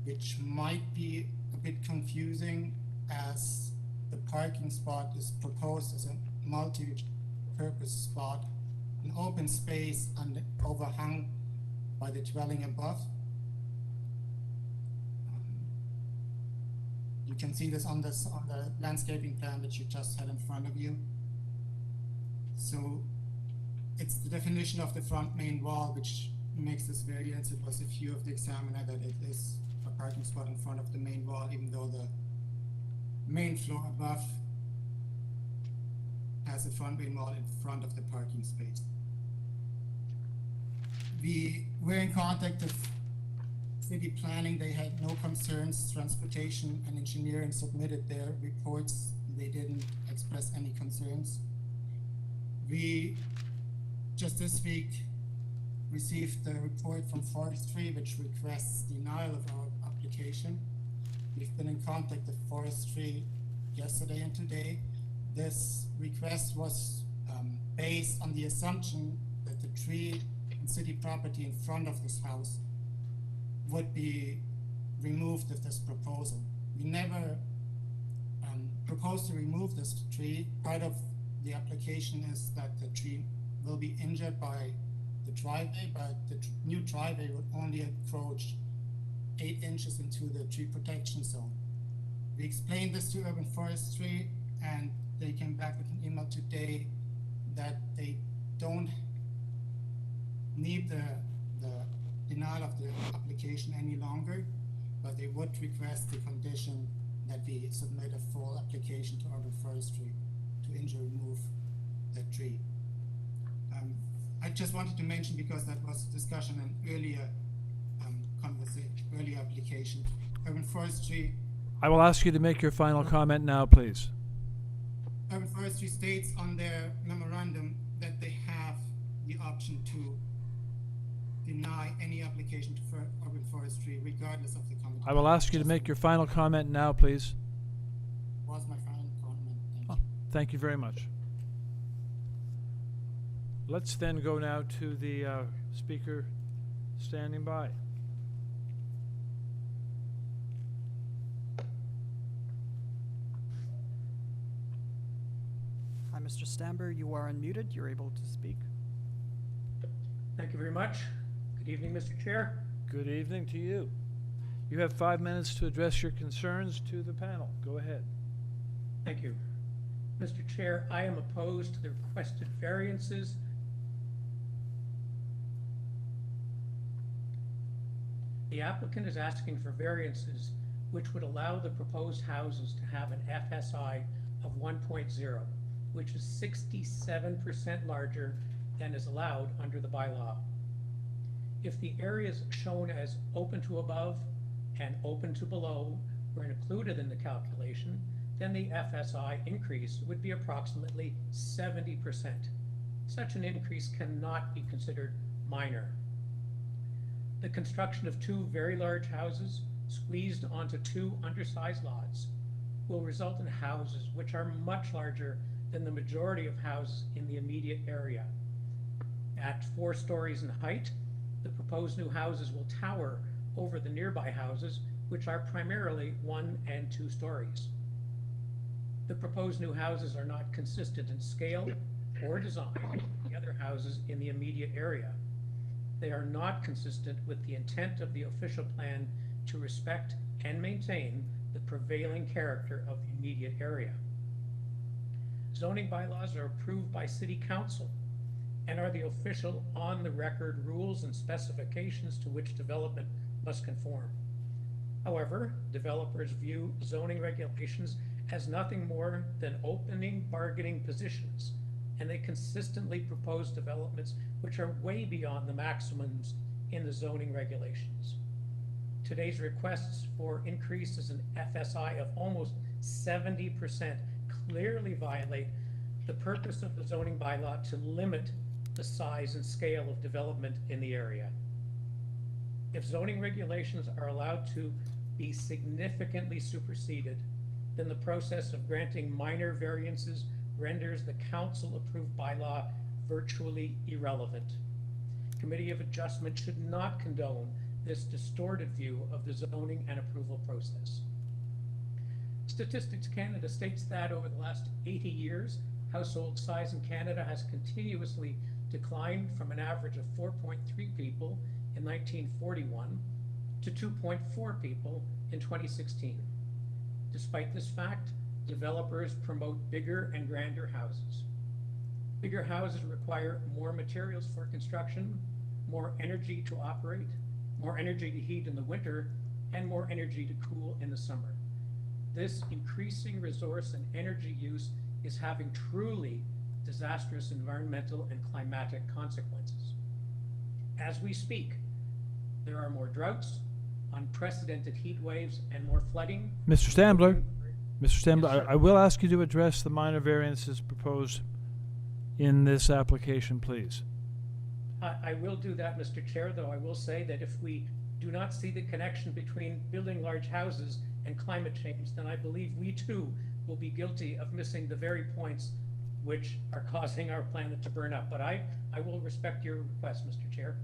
which might be a bit confusing as the parking spot is proposed as a multi-purpose spot, an open space and overhung by the dwelling above. You can see this on the landscaping plan that you just had in front of you. So it's the definition of the front main wall which makes this variance. It was a view of the examiner that it is a parking spot in front of the main wall, even though the main floor above has a front main wall in front of the parking space. We were in contact with city planning. They had no concerns. Transportation and engineering submitted their reports. They didn't express any concerns. We just this week received the report from Forestry, which requests denial of our application. We've been in contact with Forestry yesterday and today. This request was based on the assumption that the tree and city property in front of this house would be removed with this proposal. We never proposed to remove this tree. Part of the application is that the tree will be injured by the driveway, but the new driveway would only encroach 8 inches into the tree protection zone. We explained this to Urban Forestry, and they came back with an email today that they don't need the denial of the application any longer, but they would request the condition that we submit a full application to Urban Forestry to remove that tree. I just wanted to mention, because that was discussion in earlier earlier application. Urban Forestry. I will ask you to make your final comment now, please. Urban Forestry states on their memorandum that they have the option to deny any application to Urban Forestry, regardless of the comment. I will ask you to make your final comment now, please. Was my final comment. Thank you. Thank you very much. Let's then go now to the speaker standing by. Mr. Stamber, you are unmuted. You're able to speak. Thank you very much. Good evening, Mr. Chair. Good evening to you. You have 5 minutes to address your concerns to the panel. Go ahead. Thank you. Mr. Chair, I am opposed to the requested variances. The applicant is asking for variances which would allow the proposed houses to have an FSI of 1.0, which is 67% larger than is allowed under the bylaw. If the areas shown as open to above and open to below were included in the calculation, then the FSI increase would be approximately 70%. Such an increase cannot be considered minor. The construction of 2 very large houses squeezed onto 2 undersized lots will result in houses which are much larger than the majority of houses in the immediate area. At 4 stories in height, the proposed new houses will tower over the nearby houses, which are primarily 1 and 2 stories. The proposed new houses are not consistent in scale or design with the other houses in the immediate area. They are not consistent with the intent of the official plan to respect and maintain the prevailing character of the immediate area. Zoning bylaws are approved by City Council and are the official on-the-record rules and specifications to which development must conform. However, developers view zoning regulations as nothing more than opening bargaining positions, and they consistently propose developments which are way beyond the maximums in the zoning regulations. Today's requests for increases in FSI of almost 70% clearly violate the purpose of the zoning bylaw to limit the size and scale of development in the area. If zoning regulations are allowed to be significantly superseded, then the process of granting minor variances renders the council-approved bylaw virtually irrelevant. Committee of Adjustment should not condone this distorted view of the zoning and approval process. Statistics Canada states that over the last 80 years, household size in Canada has continuously declined from an average of 4.3 people in 1941 to 2.4 people in 2016. Despite this fact, developers promote bigger and grander houses. Bigger houses require more materials for construction, more energy to operate, more energy to heat in the winter, and more energy to cool in the summer. This increasing resource and energy use is having truly disastrous environmental and climatic consequences. As we speak, there are more droughts, unprecedented heat waves, and more flooding. Mr. Stambler, Yes, I will ask you to address the minor variances proposed in this application, please. I will do that, Mr. Chair, though I will say that if we do not see the connection between building large houses and climate change, then I believe we too will be guilty of missing the very points which are causing our planet to burn up. But I will respect your request, Mr. Chair.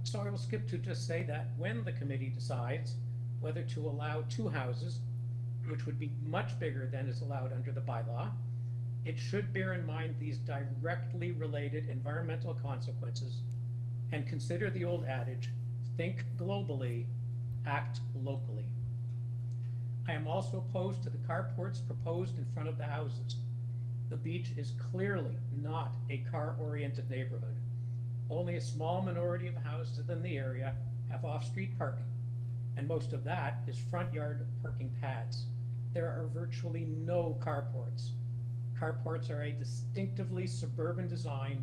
So I will skip to just say that when the committee decides whether to allow 2 houses, which would be much bigger than is allowed under the bylaw, it should bear in mind these directly related environmental consequences and consider the old adage, think globally, act locally. I am also opposed to the carports proposed in front of the houses. The beach is clearly not a car-oriented neighborhood. Only a small minority of houses in the area have off-street parking, and most of that is front yard parking pads. There are virtually no carports. Carports are a distinctively suburban design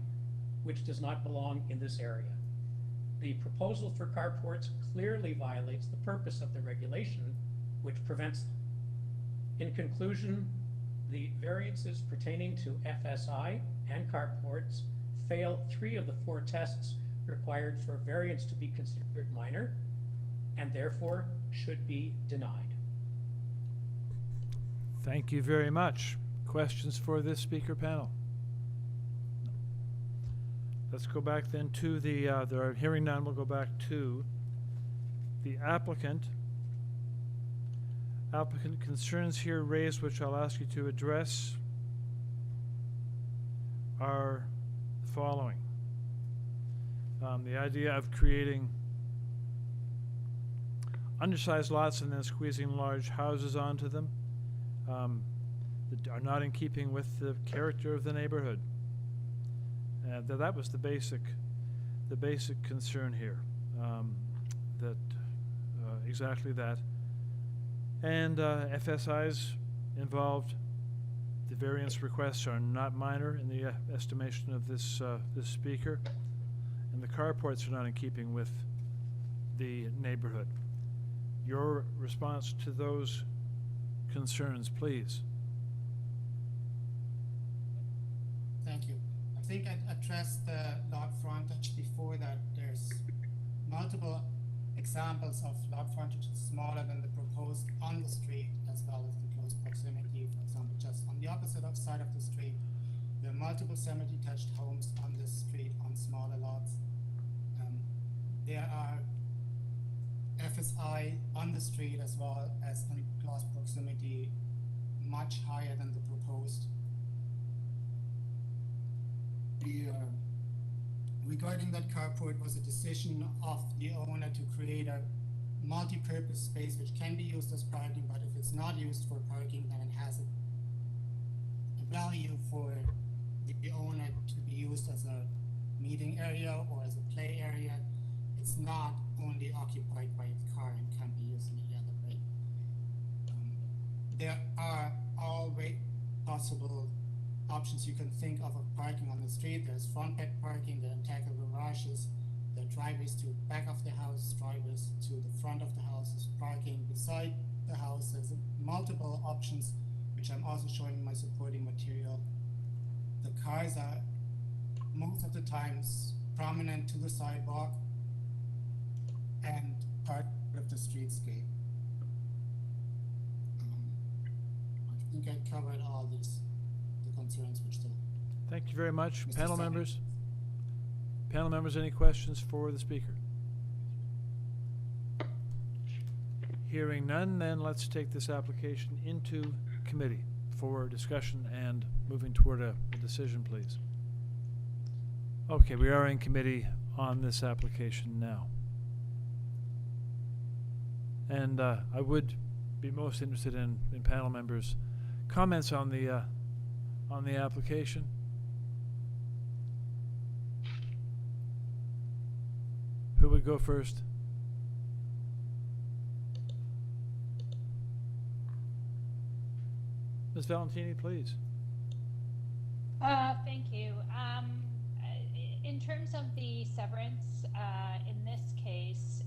which does not belong in this area. The proposal for carports clearly violates the purpose of the regulation, which prevents them. In conclusion, the variances pertaining to FSI and carports fail 3 of the 4 tests required for a variance to be considered minor, and therefore should be denied. Thank you very much. Questions for this speaker panel? Let's go back then to the, there are hearing none, we'll go back to the applicant. Applicant concerns here raised, which I'll ask you to address. are the following. The idea of creating undersized lots and then squeezing large houses onto them that are not in keeping with the character of the neighborhood. That was the basic concern here. Exactly that. And FSIs involved. The variance requests are not minor in the estimation of this speaker, and the carports are not in keeping with the neighborhood. Your response to those concerns, please. Thank you. I think I addressed the lot frontage before that. There's multiple examples of lot frontage smaller than the proposed on the street as well as in close proximity. For example, just on the opposite side of the street, there are multiple semi-detached homes on this street on smaller lots. There are FSI on the street as well as in close proximity much higher than the proposed. Regarding that carport was a decision of the owner to create a multi-purpose space which can be used as parking, but if it's not used for parking, then it has a value for the owner to be used as a meeting area or as a play area. It's not only occupied by its car and can be used in any other way. There are always possible options you can think of parking on the street. There's front bed parking, there are integral garages, there are driveways to the back of the house, driveways to the front of the houses, parking beside the house. There's multiple options, which I'm also showing in my supporting material. The cars are most of the times prominent to the sidewalk and part of the streetscape. I think I covered all the concerns which the Thank you very much. Mr. Panel Stein. members? Panel members, any questions for the speaker? Hearing none, then let's take this application into committee for discussion and moving toward a decision, please. Okay, we are in committee on this application now. And I would be most interested in panel members' comments on the application. Who would go first? Ms. Valentini, please. Thank you. In terms of the severance, in this case,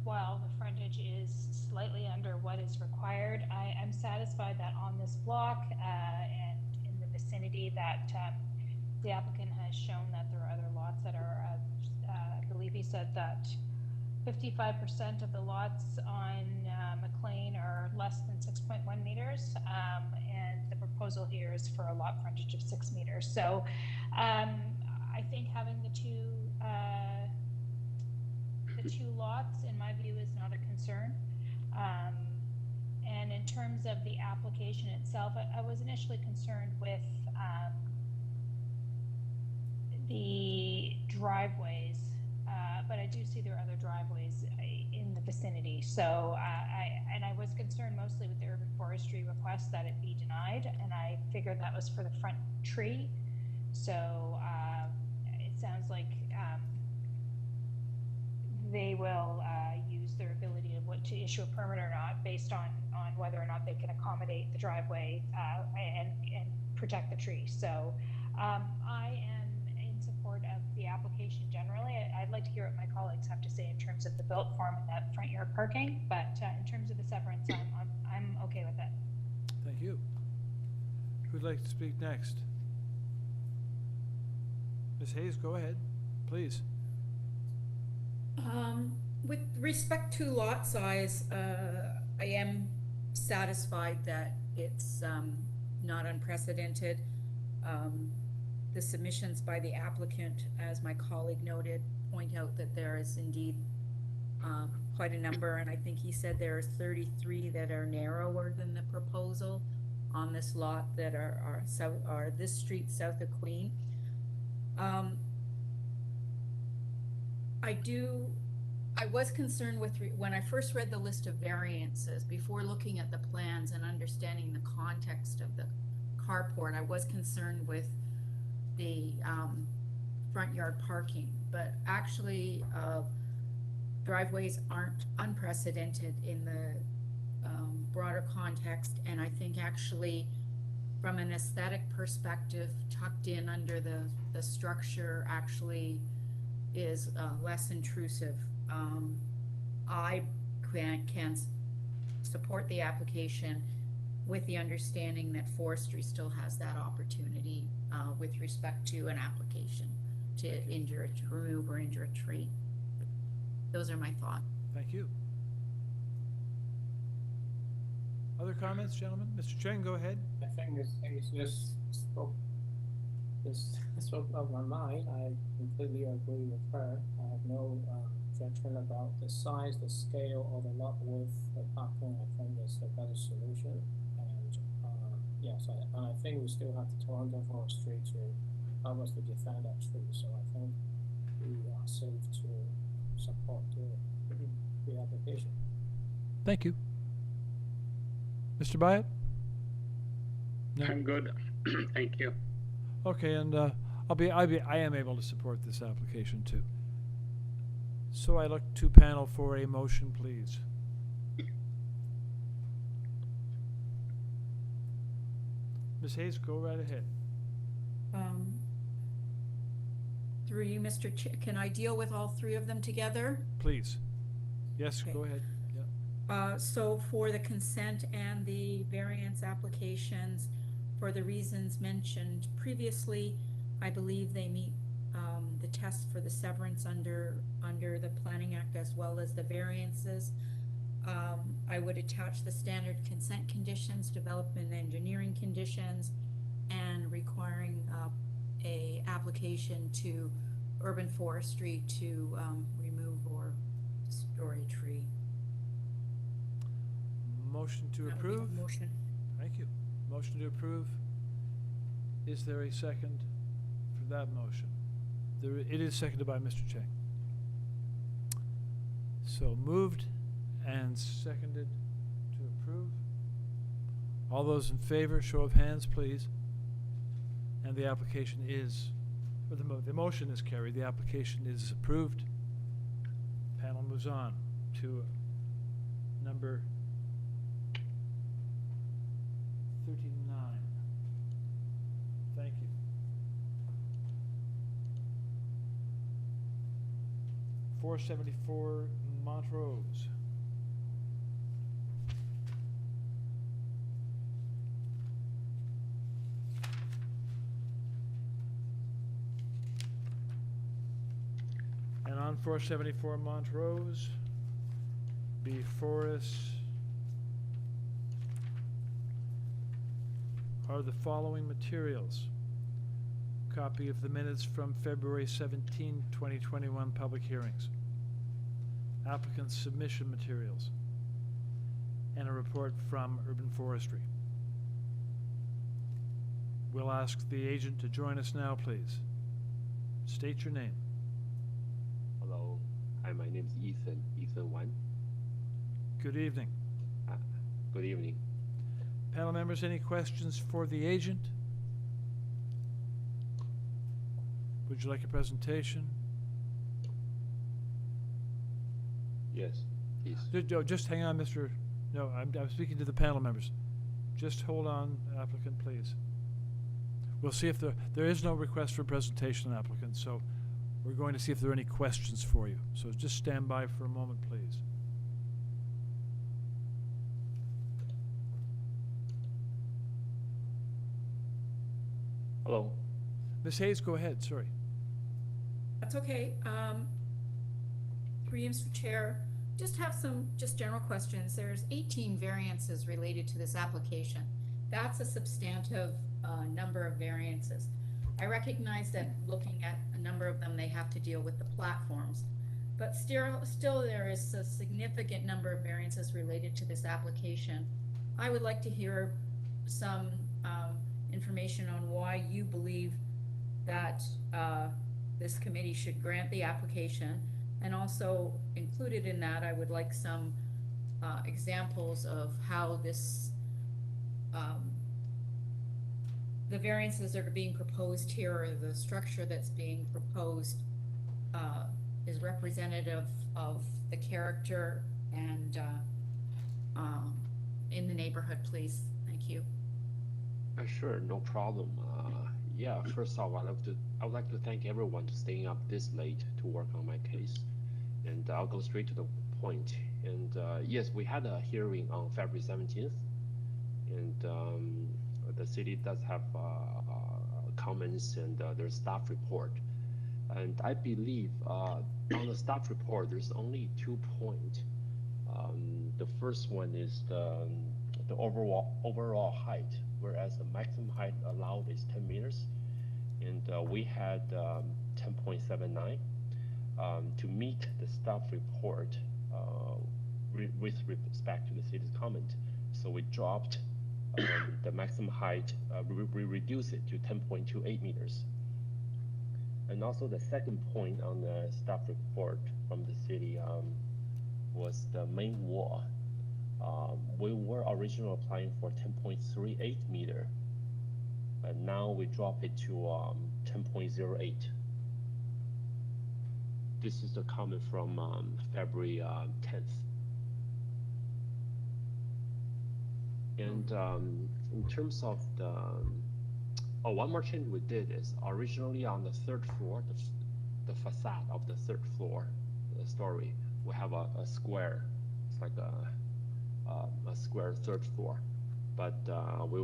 while the frontage is slightly under what is required, I'm satisfied that on this block and in the vicinity that the applicant has shown that there are other lots that are, I believe he said that 55% of the lots on MACLEAN are less than 6.1 meters, and the proposal here is for a lot frontage of 6 meters. So I think having the two lots, in my view, is not a concern. And in terms of the application itself, I was initially concerned with the driveways, but I do see there are other driveways in the vicinity. So I was concerned mostly with the urban forestry request that it be denied, and I figured that was for the front tree. So it sounds like they will use their ability to issue a permit or not based on whether or not they can accommodate the driveway and protect the tree. So I am in support of the application generally. I'd like to hear what my colleagues have to say in terms of the built form and that front yard parking, but in terms of the severance, I'm okay with it. Thank you. Who'd like to speak next? Ms. Hayes, go ahead, please. With respect to lot size, I am satisfied that it's not unprecedented. The submissions by the applicant, as my colleague noted, point out that there is indeed quite a number, and I think he said there are 33 that are narrower than the proposal. on this lot that are south, are this street south of Queen. I was concerned with, when I first read the list of variances, before looking at the plans and understanding the context of the carport, I was concerned with the front yard parking, but actually driveways aren't unprecedented in the broader context, and I think actually from an aesthetic perspective, tucked in under the structure actually is less intrusive. I can support the application with the understanding that forestry still has that opportunity with respect to an application to remove or injure a tree. Those are my thoughts. Thank you. Other comments, gentlemen? Mr. Cheng, go ahead. I think it's just spoke of my mind. I completely agree with her. I have no objection about the size, the scale, or the lot width. The parking, I think, is the better solution. And yes, and I think we still have the Toronto Forestry to help us to defend that tree. So I think we are safe to support the application. Thank you. Mr. Byatt? No? I'm good. Thank you. Okay, and I am able to support this application too. So I look to panel for a motion, please. Ms. Hayes, go right ahead. Through you, Mr. Can I deal with all three of them together? Please. Yes, Okay. go ahead. Yeah. So for the consent and the variance applications, for the reasons mentioned previously, I believe they meet the test for the severance under the Planning Act as well as the variances. I would attach the standard consent conditions, development engineering conditions, and requiring a application to urban forestry to remove or destroy a tree. Motion to That would be the approve? motion. Thank you. Motion to approve. Is there a second for that motion? It is seconded by Mr. Cheng. So moved and seconded to approve. All those in favor, show of hands, please. And the application is, or the motion is carried. The application is approved. Panel moves on to number 39. Thank you. .474 Montrose. And on 474 Montrose, before us are the following materials. Copy of the minutes from February 17, 2021 public hearings. Applicant's submission materials. And a report from Urban Forestry. We'll ask the agent to join us now, please. State your name. Hello. Hi, my name is Ethan Wan. Good evening. Good evening. Panel members, any questions for the agent? Would you like a presentation? Yes, please. Just hang on, Mr. No, I'm speaking to the panel members. Just hold on, applicant, please. We'll see if there is no request for presentation, applicant, so we're going to see if there are any questions for you. So just stand by for a moment, please. Hello. Ms. Hayes, go ahead, sorry. That's okay. Through you, Mr. Chair, just have some general questions. There's 18 variances related to this application. That's a substantive number of variances. I recognize that looking at a number of them, they have to deal with the platforms, but still there is a significant number of variances related to this application. I would like to hear some information on why you believe that this committee should grant the application. And also included in that, I would like some examples of how this, the variances that are being proposed here, or the structure that's being proposed, is representative of the character and in the neighborhood, please. Thank you. Sure, no problem. Yeah, first off, I would like to thank everyone for staying up this late to work on my case. And I'll go straight to the point. And yes, we had a hearing on February 17th, and the city does have comments and their staff report. And I believe on the staff report, there's only 2 points. The first one is the overall height, whereas the maximum height allowed is 10 meters, and we had 10.79. To meet the staff report with respect to the city's comment, so we dropped the maximum height, we reduced it to 10.28 meters. And also the second point on the staff report from the city was the main wall. We were originally applying for 10.38 meter, and now we drop it to 10.08. This is the comment from February 10th. And in terms of the, one more change we did is originally on the 3rd floor, the facade of the 3rd floor, the story, we have a square. It's like a square 3rd floor, but we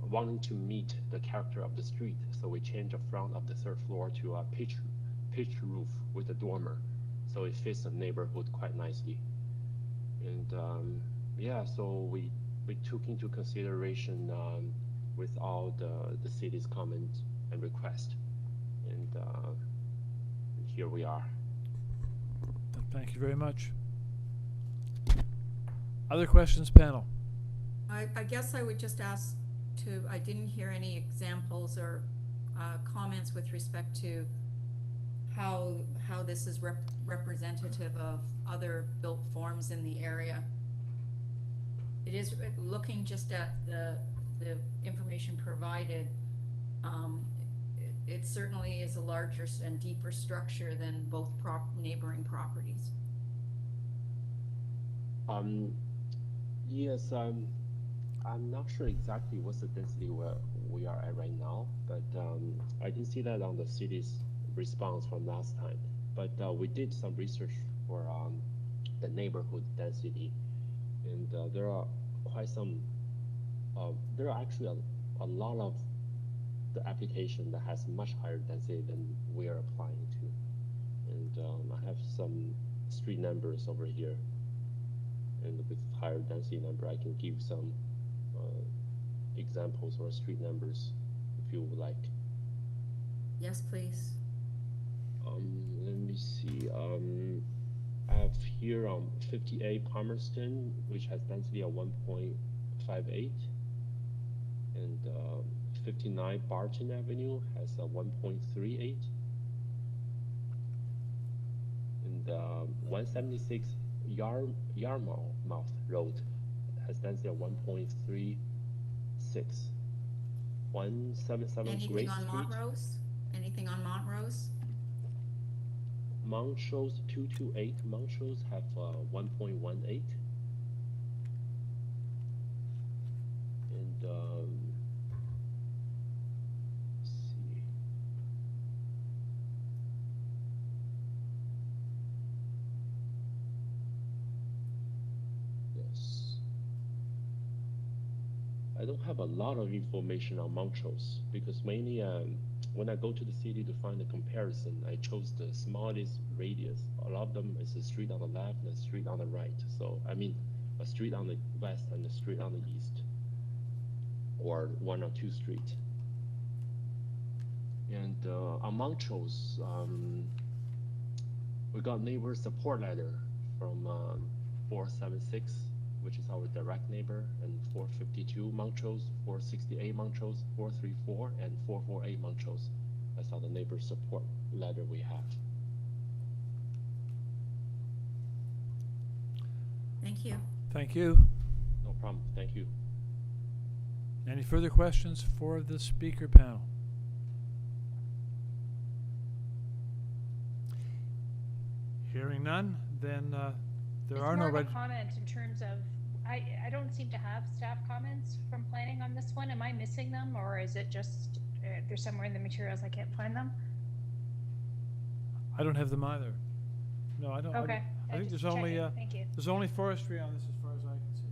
wanted to meet the character of the street, so we changed the front of the 3rd floor to a pitch roof with a dormer, so it fits the neighborhood quite nicely. And yeah, so we took into consideration with all the city's comments and request, and here we are. Thank you very much. Other questions, panel? I guess I would just ask I didn't hear any examples or comments with respect to how this is representative of other built forms in the area. It is looking just at the information provided. It certainly is a larger and deeper structure than both neighboring properties. Yes, I'm not sure exactly what's the density where we are at right now, but I didn't see that on the city's response from last time. But we did some research for the neighborhood density, and there are quite some. There are actually a lot of the application that has much higher density than we are applying to, and I have some street numbers over here, and with higher density number, I can give some examples or street numbers if you would like. Yes, please. Let me see. I have here 58 Palmerston, which has density of 1.58, and 59 Barton Avenue has a 1.38, and 176 Yarmouth Road has density of 1.36. 177 Anything Grace on Street. Montrose? Anything on Montrose? Montrose 228. Montrose have 1.18, and let's see. Yes. I don't have a lot of information on Montrose because mainly when I go to the city to find a comparison, I chose the smallest radius. A lot of them is a street on the left and a street on the right. So I mean, a street on the west and a street on the east, or 1 or 2 streets. And on Montrose, we got neighbor support letter from 476 which is our direct neighbor, and 452 Montrose, 468 Montrose, 434, and 448 Montrose. That's all the neighbor support letter we have. Thank you. Thank you. No problem. Thank you. Any further questions for the speaker panel? Hearing none, then there are no More of a comment in terms of, I don't seem to have staff comments from planning on this one. Am I missing them, or is it just they're somewhere in the materials I can't find them? I don't have them either. No, I don't. Okay. I think just there's only checking. Thank you. there's only forestry on this as far as I can see.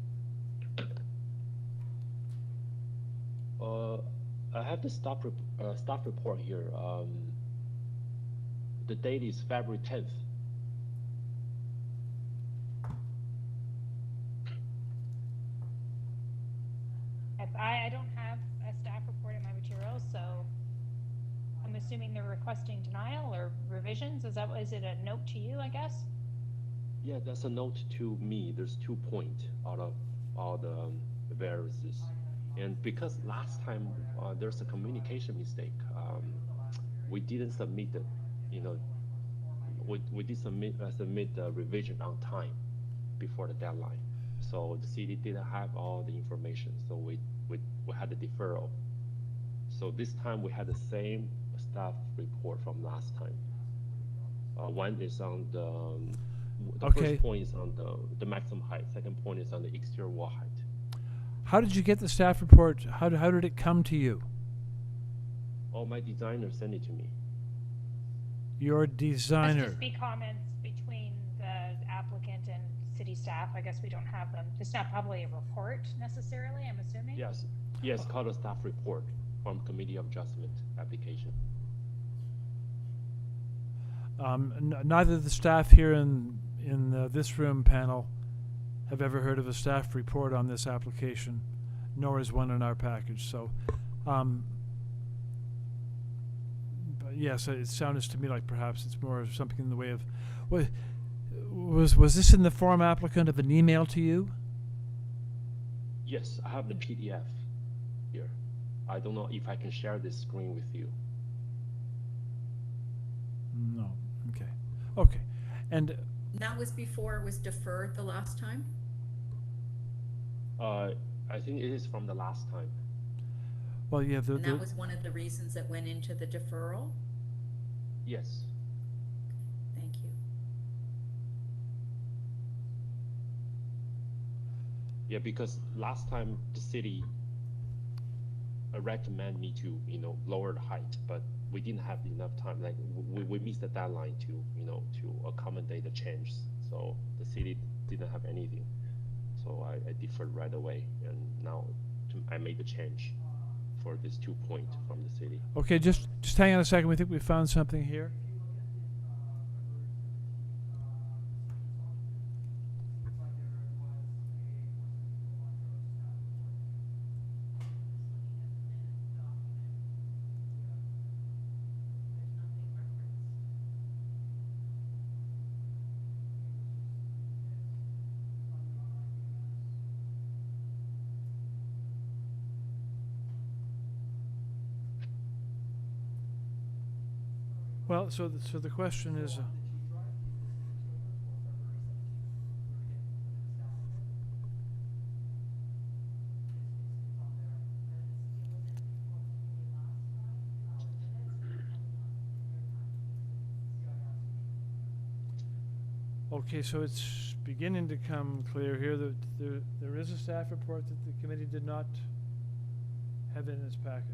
I have the staff report here. The date is February 10th. I don't have a staff report in my materials, so I'm assuming they're requesting denial or revisions. Is it a note to you, I guess? Yeah, that's a note to me. There's 2 points out of all the variances. And because last time there's a communication mistake, we didn't submit the, we did submit the revision on time before the deadline. So the city didn't have all the information, so we had a deferral. So this time we had the same staff report from last time. One is on the Okay. first point is on the maximum height. Second point is on the exterior wall height. How did you get the staff report? How did it come to you? Oh, my designer sent it to me. Your Must designer. just be comments between the applicant and city staff. I guess we don't have them. It's not probably a report necessarily, I'm assuming? Yes, called a staff report from Committee of Adjustment application. Neither the staff here in this room panel have ever heard of a staff report on this application, nor is one in our package. So, but yes, it sounded to me like perhaps it's more of something in the way of, was this in the form applicant of an email to you? Yes, I have the PDF here. I don't know if I can share this screen with you. No. Okay. Okay. And That was before it was deferred the last time? I think it is from the last time. well, yeah, And that was one of the reasons that went into the deferral? Yes. Thank you. Yeah, because last time the city recommended me to, lower the height, but we didn't have enough time. Like we missed the deadline to accommodate the change. So the city didn't have anything. So I deferred right away, and now I made the change for this 2 points from the city. okay. Just hang on a second. We think we found something here. Well, so the question is. Okay, so it's beginning to come clear here that there is a staff report that the committee did not have in its package.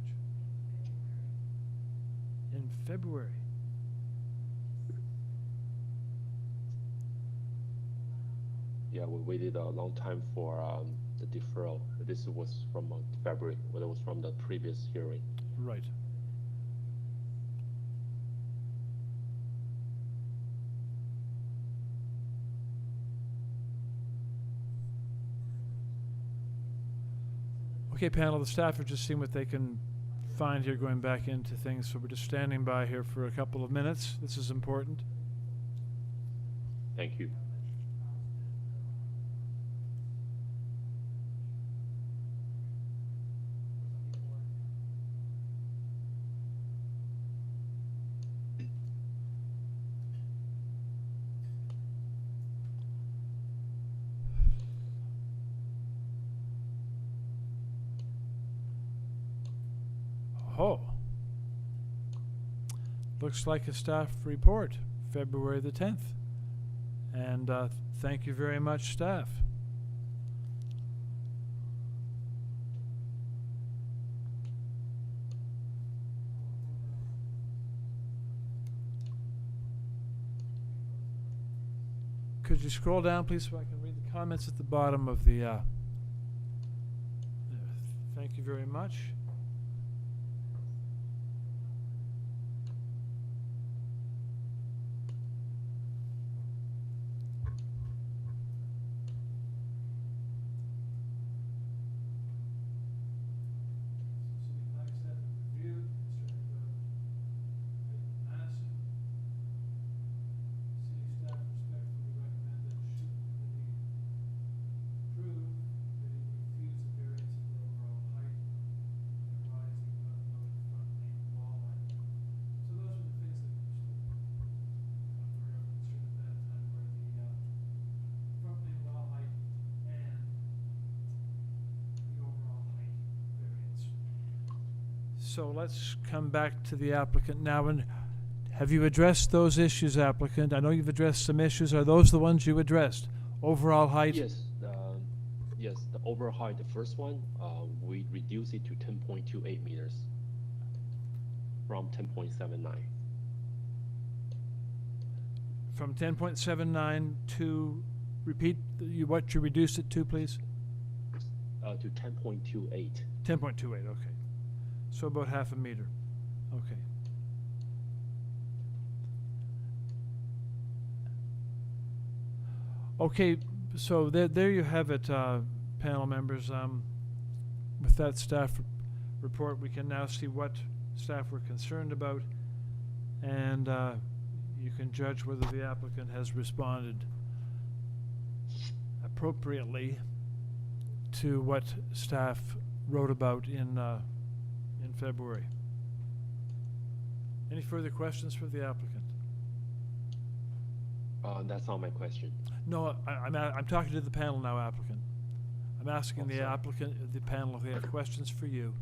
In February. Yeah, we waited a long time for the deferral. This was from February, but it was from the previous hearing. Right. Okay, panel, the staff are just seeing what they can find here going back into things, so we're just standing by here for a couple of minutes. This is important. Thank you. Oh. Looks like a staff report, February the 10th. And thank you very much, staff. Could you scroll down, please, so I can read the comments at the bottom of the... thank you very much. So let's come back to the applicant now. And have you addressed those issues, applicant? I know you've addressed some issues. Are those the ones you addressed? Overall height? Yes, yes, the overall height, the first one, we reduce it to 10.28 meters from 10.79. From 10.79 to, repeat what you reduced it to, please? To 10.28. 10.28, okay. So about half a meter. Okay. Okay, so there you have it, panel members. With that staff report, we can now see what staff were concerned about, and you can judge whether the applicant has responded appropriately to what staff wrote about in February. Any further questions for the applicant? That's not my question. No, I'm talking to the panel now, applicant. I'm asking the applicant, the panel, if they have questions for you.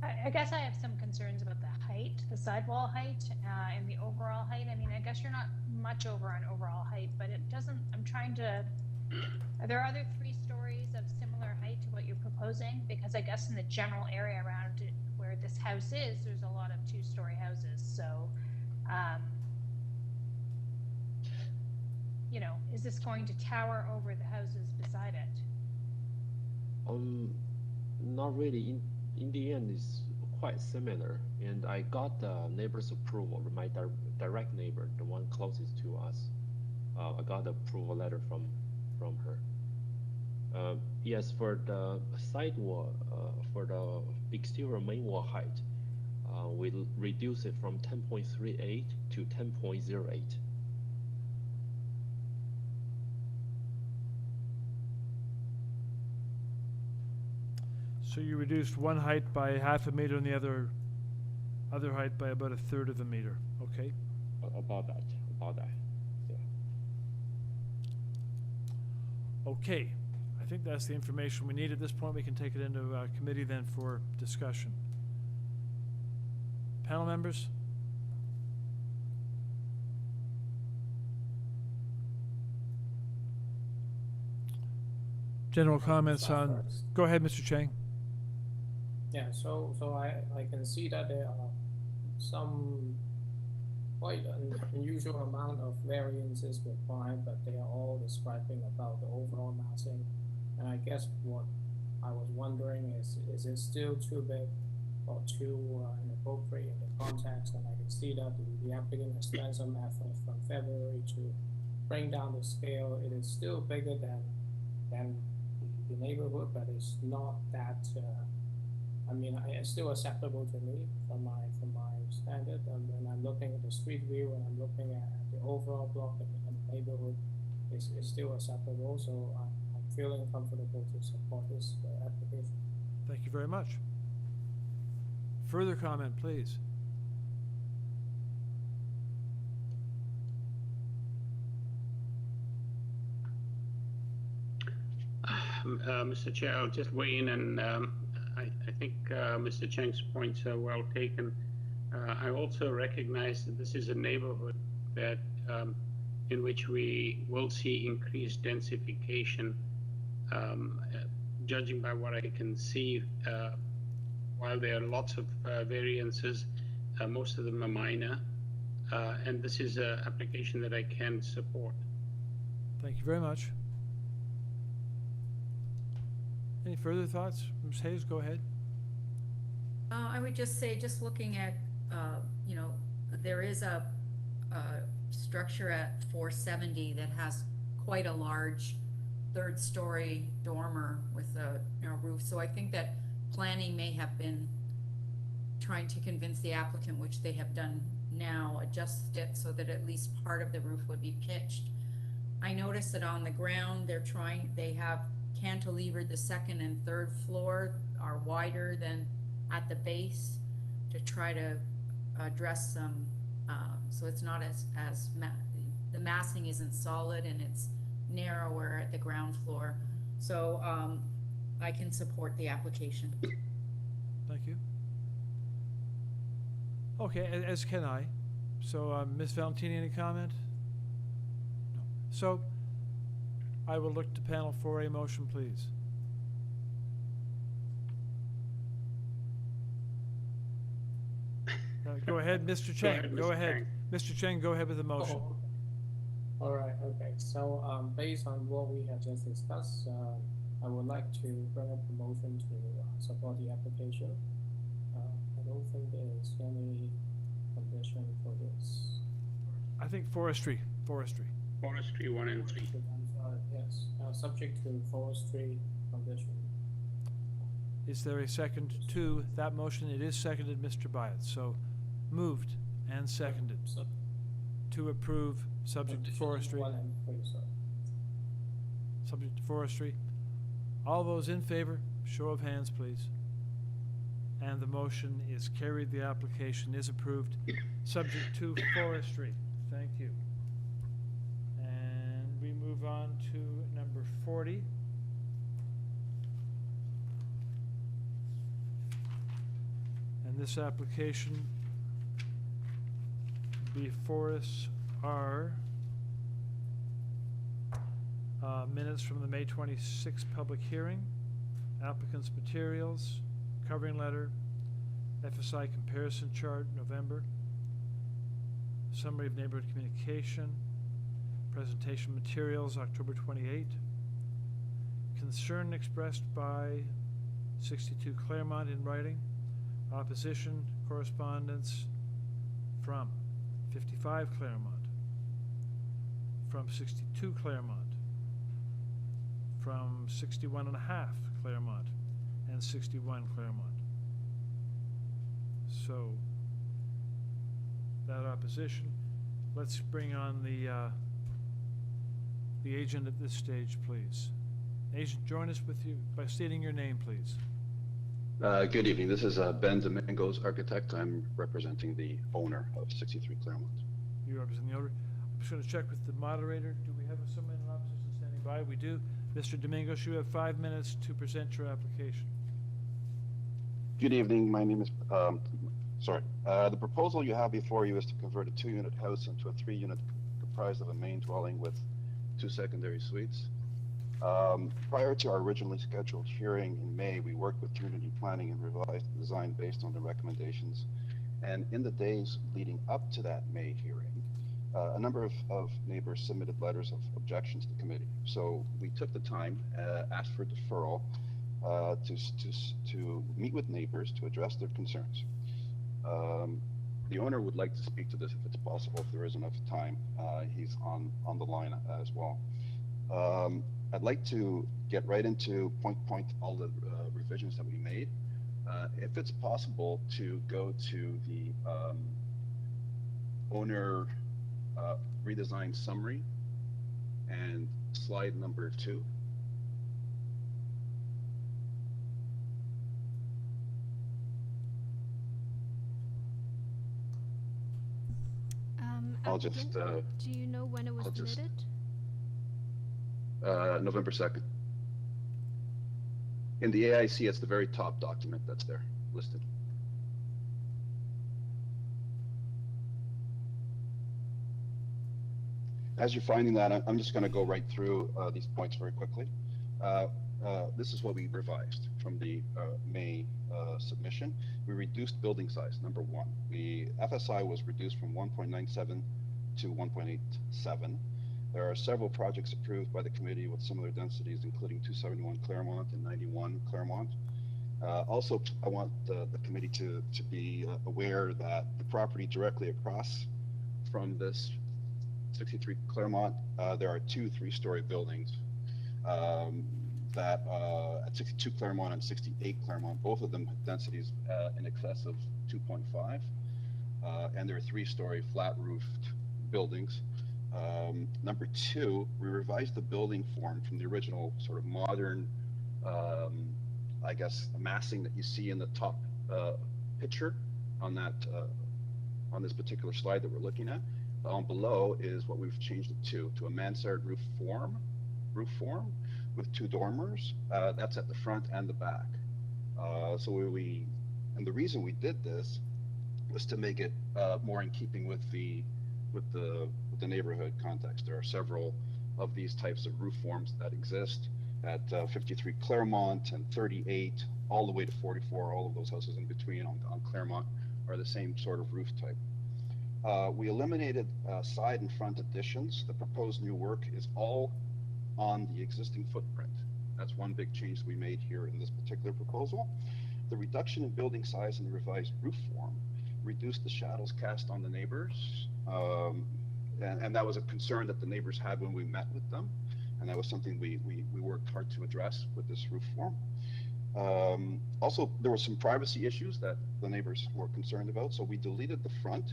I guess I have some concerns about the height, the sidewall height, and the overall height. I mean, I guess you're not much over on overall height, but it doesn't, I'm trying to, are there other 3 stories of similar height to what you're proposing? Because I guess in the general area around it, where this house is, there's a lot of 2-story houses. So, you know, is this going to tower over the houses beside it? Not really. In the end, it's quite similar, and I got the neighbor's approval. My direct neighbor, the one closest to us, I got the approval letter from her. Yes, for the side wall, for the exterior main wall height, we'll reduce it from 10.38 to 10.08. So you reduced one height by half a meter and the other height by about 1/3 of a meter, okay? About that, yeah. Okay, I think that's the information we need. At this point, we can take it into committee then for discussion. Panel members? General comments on, go ahead, Mr. Chang. Yeah, so I can see that there are some quite an unusual amount of variances required, but they are all describing about the overall massing. And I guess what I was wondering is it still too big or too inappropriate in the context? And I can see that the applicant has spent some effort from February to bring down the scale. It is still bigger than the neighborhood, but it's not that. I mean, it's still acceptable to me from my standard. And when I'm looking at the street view and I'm looking at the overall block and the neighborhood, it's still acceptable. So I'm feeling comfortable to support this application. Thank you very much. Further comment, please. Mr. Chair, I'll just weigh in, and I think Mr. Cheng's points are well taken. I also recognize that this is a neighborhood that in which we will see increased densification. Judging by what I can see, while there are lots of variances, most of them are minor, and this is an application that I can support. Thank you very much. Any further thoughts? Ms. Hayes, go ahead. I would just say, just looking at, you know, there is a structure at 470 that has quite a large third-story dormer with a, you know, roof. So I think that planning may have been trying to convince the applicant, which they have done now, adjust it so that at least part of the roof would be pitched. I noticed that on the ground, they have cantilevered the second and third floor are wider than at the base to try to address some, so it's not the massing isn't solid and it's narrower at the ground floor. So I can support the application. Thank you. Okay, as can I. So, Ms. Valentini, any comment? No. So, I will look to panel for a motion, please. Go ahead, Mr. Cheng. Go ahead. Mr. Cheng, go ahead with the motion. Oh. All right, okay. So, based on what we have just discussed, I would like to bring up the motion to support the application. I don't think there's any condition for this. I think forestry. Forestry 1 and 3. I'm sorry, yes, subject to forestry condition. Is there a second to that motion? It is seconded, Mr. Byatt. So, moved and seconded to approve subject to forestry. 1 and 3, sorry. Subject to forestry. All those in favor, show of hands, please. And the motion is carried. The application is approved, subject to forestry. Thank you. And we move on to number 40. And this application before us are minutes from the May 26th public hearing, applicant's materials, covering letter, FSI comparison chart, November, summary of neighborhood communication, presentation materials, October 28, concern expressed by 62 Claremont in writing, opposition correspondence from 55 Claremont, from 62 Claremont, from 61 and a half Claremont, and 61 Claremont. So that opposition. Let's bring on the agent at this stage, please. Agent, join us with you by stating your name, please. Good evening. This is Ben Domingos, architect. I'm representing the owner of 63 Claremont. You represent the owner. I'm just going to check with the moderator. Do we have someone in opposition standing by? We do. Mr. Domingos, you have 5 minutes to present your application. Good evening. My name is, the proposal you have before you is to convert a 2-unit house into a 3-unit comprised of a main dwelling with 2 secondary suites. Prior to our originally scheduled hearing in May, we worked with community planning and revised the design based on the recommendations. And in the days leading up to that May hearing, a number of neighbors submitted letters of objections to the committee. So we took the time, asked for deferral to meet with neighbors to address their concerns. The owner would like to speak to this if it's possible, if there is enough time. He's on the line as well. I'd like to get right into point all the revisions that we made. If it's possible to go to the owner redesign summary and slide number 2. I'll just. Do you know when it was submitted? November 2nd. In the AIC, it's the very top document that's there listed. As you're finding that, I'm just going to go right through these points very quickly. This is what we revised from the May submission. We reduced building size, number one. The FSI was reduced from 1.97 to 1.87. There are several projects approved by the committee with similar densities, including 271 Claremont and 91 Claremont. Also, I want the committee to be aware that the property directly across from this 63 Claremont, there are two 3-story buildings that at 62 Claremont and 68 Claremont, both of them have densities in excess of 2.5, and they're 3-story flat-roofed buildings. Number two, we revised the building form from the original sort of modern, I guess, massing that you see in the top picture on that on this particular slide that we're looking at. Below is what we've changed it to a mansard roof form with 2 dormers. That's at the front and the back. And the reason we did this was to make it more in keeping with the neighborhood context. There are several of these types of roof forms that exist at 53 Claremont and 38, all the way to 44. All of those houses in between on Claremont are the same sort of roof type. We eliminated side and front additions. The proposed new work is all on the existing footprint. That's one big change we made here in this particular proposal. The reduction in building size and the revised roof form reduced the shadows cast on the neighbors. And that was a concern that the neighbors had when we met with them. And that was something we worked hard to address with this roof form. Also, there were some privacy issues that the neighbors were concerned about. So we deleted the front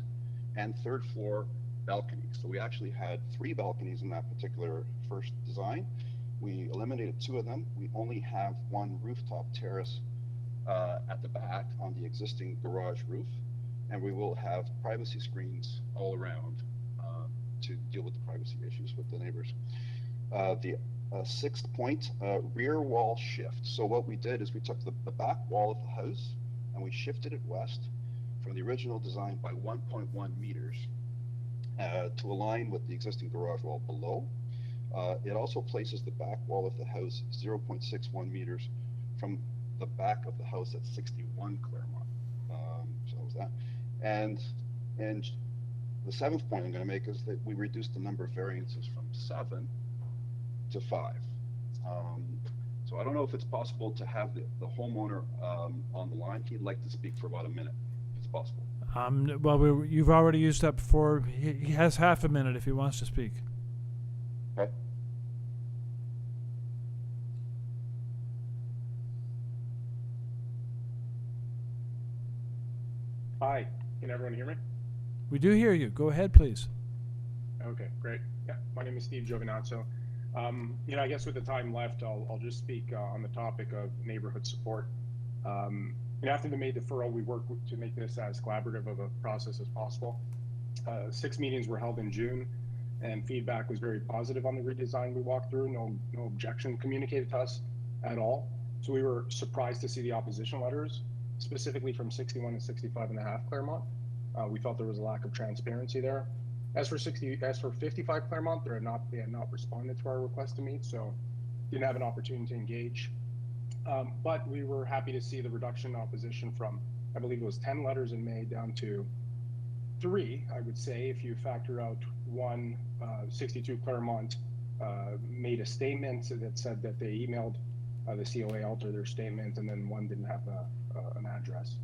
and 3rd floor balconies. So we actually had 3 balconies in that particular first design. We eliminated 2 of them. We only have 1 rooftop terrace at the back on the existing garage roof. And we will have privacy screens all around to deal with the privacy issues with the neighbors. The 6th point, rear wall shift. So what we did is we took the back wall of the house and we shifted it west from the original design by 1.1 meters to align with the existing garage wall below. It also places the back wall of the house 0.61 meters from the back of the house at 61 Claremont. So that was that. And the 7th point I'm going to make is that we reduced the number of variances from 7 to 5. So I don't know if it's possible to have the homeowner on the line. He'd like to speak for about a minute, if it's possible. Well, you've already used up 4. He has half a minute if he wants to speak. Okay. Hi, can everyone hear me? We do hear you. Go ahead, please. Okay, great. Yeah, my name is Steve Giovinazzo. I guess with the time left, I'll just speak on the topic of neighborhood support. After the May deferral, we worked to make this as collaborative of a process as possible. 6 meetings were held in June, and feedback was very positive on the redesign we walked through. No objection communicated to us at all. So we were surprised to see the opposition letters, specifically from 61 and 65.5 Claremont. We felt there was a lack of transparency there. As for 55 Claremont, they had not responded to our request to meet, so didn't have an opportunity to engage. But we were happy to see the reduction in opposition from, I believe it was 10 letters in May down to 3, I would say, if you factor out 1, 62 Claremont made a statement that said that they emailed the COA, altered their statement, and then 1 didn't have an address.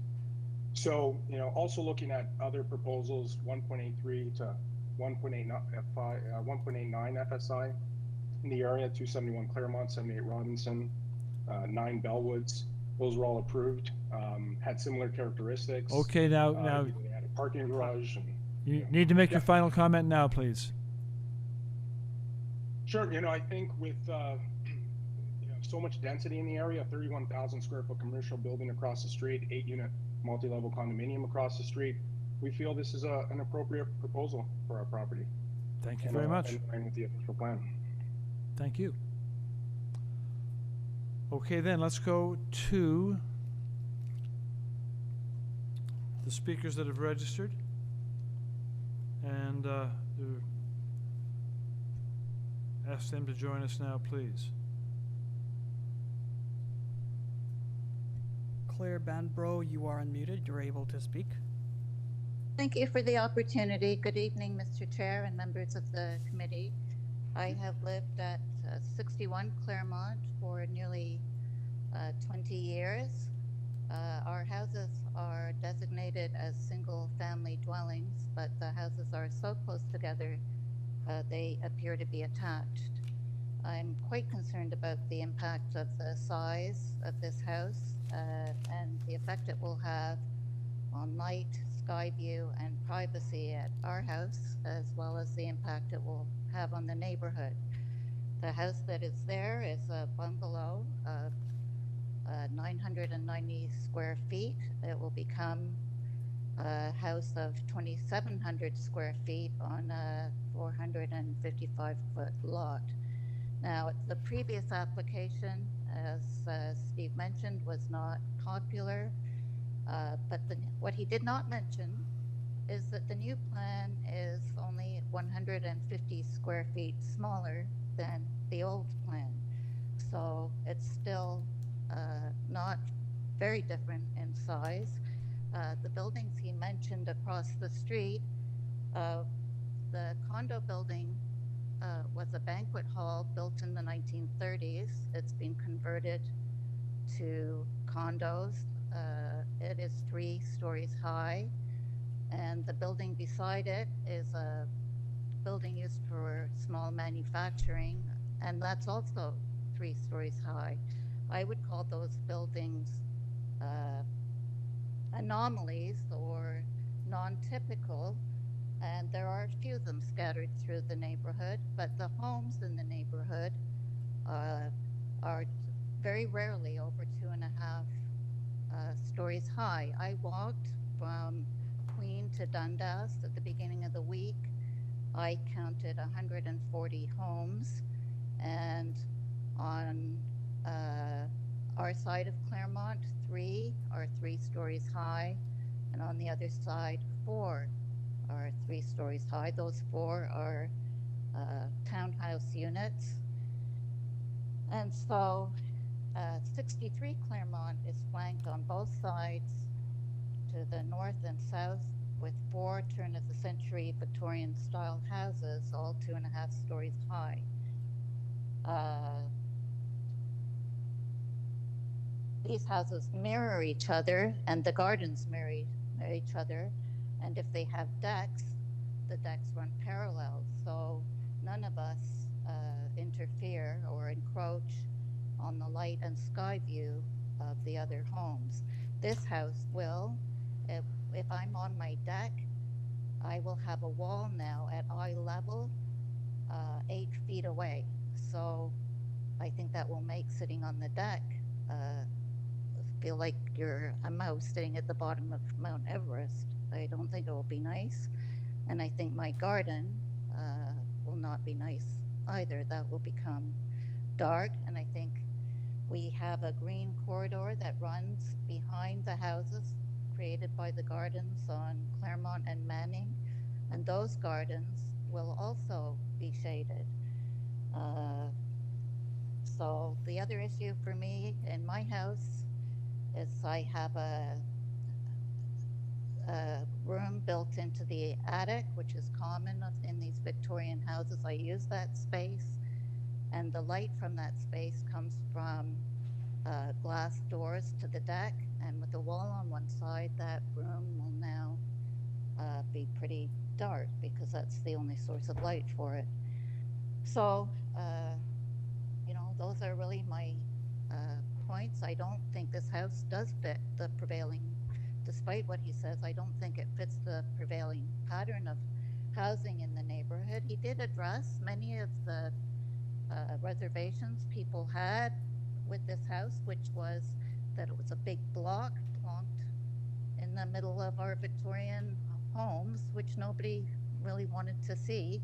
So, also looking at other proposals, 1.83 to 1.89 FSI in the area, 271 Claremont, 78 Robinson, 9 Bellwoods, those were all approved, had similar characteristics. Okay, now they had a parking garage. You need to make your final comment now, please. Sure, I think with so much density in the area, 31,000 square foot commercial building across the street, 8-unit multi-level condominium across the street, we feel this is an appropriate proposal for our property. Thank you very much. In line with the official plan. Thank you. Okay, then let's go to the speakers that have registered. And ask them to join us now, please. Claire Banbro, you are unmuted. You're able to speak. Thank you for the opportunity. Good evening, Mr. Chair and members of the committee. I have lived at 61 Claremont for nearly 20 years. Our houses are designated as single-family dwellings, but the houses are so close together they appear to be attached. I'm quite concerned about the impact of the size of this house and the effect it will have on light, sky view, and privacy at our house, as well as the impact it will have on the neighborhood. The house that is there is a bungalow of 990 square feet. It will become a house of 2,700 square feet on a 455-foot lot. Now, the previous application, as Steve mentioned, was not popular, but what he did not mention is that the new plan is only 150 square feet smaller than the old plan. So it's still not very different in size. The buildings he mentioned across the street, the condo building was a banquet hall built in the 1930s. It's been converted to condos. It is 3 stories high, and the building beside it is a building used for small manufacturing, and that's also 3 stories high. I would call those buildings anomalies or non-typical, and there are a few of them scattered through the neighborhood, but the homes in the neighborhood are very rarely over 2.5 stories high. I walked from Queen to Dundas at the beginning of the week. I counted 140 homes, and on our side of Claremont, 3 are 3 stories high, and on the other side, 4 are 3 stories high. Those 4 are townhouse units. And so 63 Claremont is flanked on both sides to the north and south with 4 turn-of-the-century Victorian-style houses, all 2.5 stories high. These houses mirror each other, and the gardens mirror each other, and if they have decks, the decks run parallel, so none of us interfere or encroach on the light and sky view of the other homes. This house will, if I'm on my deck, I will have a wall now at eye level 8 feet away. So I think that will make sitting on the deck feel like you're a mouse sitting at the bottom of Mount Everest. I don't think it will be nice. And I think my garden will not be nice either. That will become dark. And I think we have a green corridor that runs behind the houses created by the gardens on Claremont and Manning. And those gardens will also be shaded. So the other issue for me in my house is I have a room built into the attic, which is common in these Victorian houses. I use that space, and the light from that space comes from glass doors to the deck, and with the wall on one side, that room will now be pretty dark because that's the only source of light for it. So, you know, those are really my points. I don't think this house does fit the prevailing, despite what he says, I don't think it fits the prevailing pattern of housing in the neighborhood. He did address many of the reservations people had with this house, which was that it was a big block plonked in the middle of our Victorian homes, which nobody really wanted to see.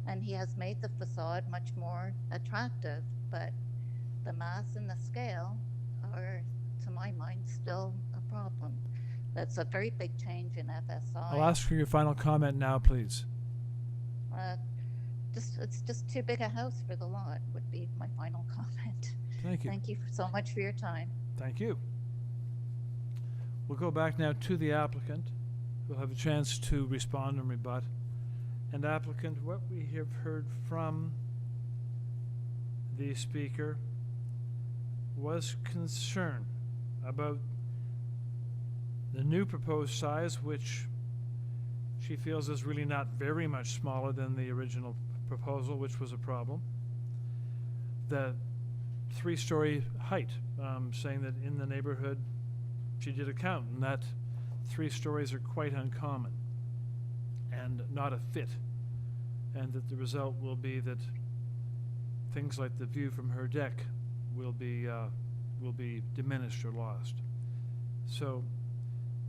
And he has made the facade much more attractive, but the mass and the scale are, to my mind, still a problem. That's a very big change in FSI. I'll ask for your final comment now, please. It's just too big a house for the lot, would be my final comment. Thank you. Thank you so much for your time. Thank you. We'll go back now to the applicant, who'll have a chance to respond and rebut. And applicant, what we have heard from the speaker was concern about the new proposed size, which she feels is really not very much smaller than the original proposal, which was a problem. The three-story height, saying that in the neighborhood, she did a count, and that 3 stories are quite uncommon and not a fit, and that the result will be that things like the view from her deck will be diminished or lost. So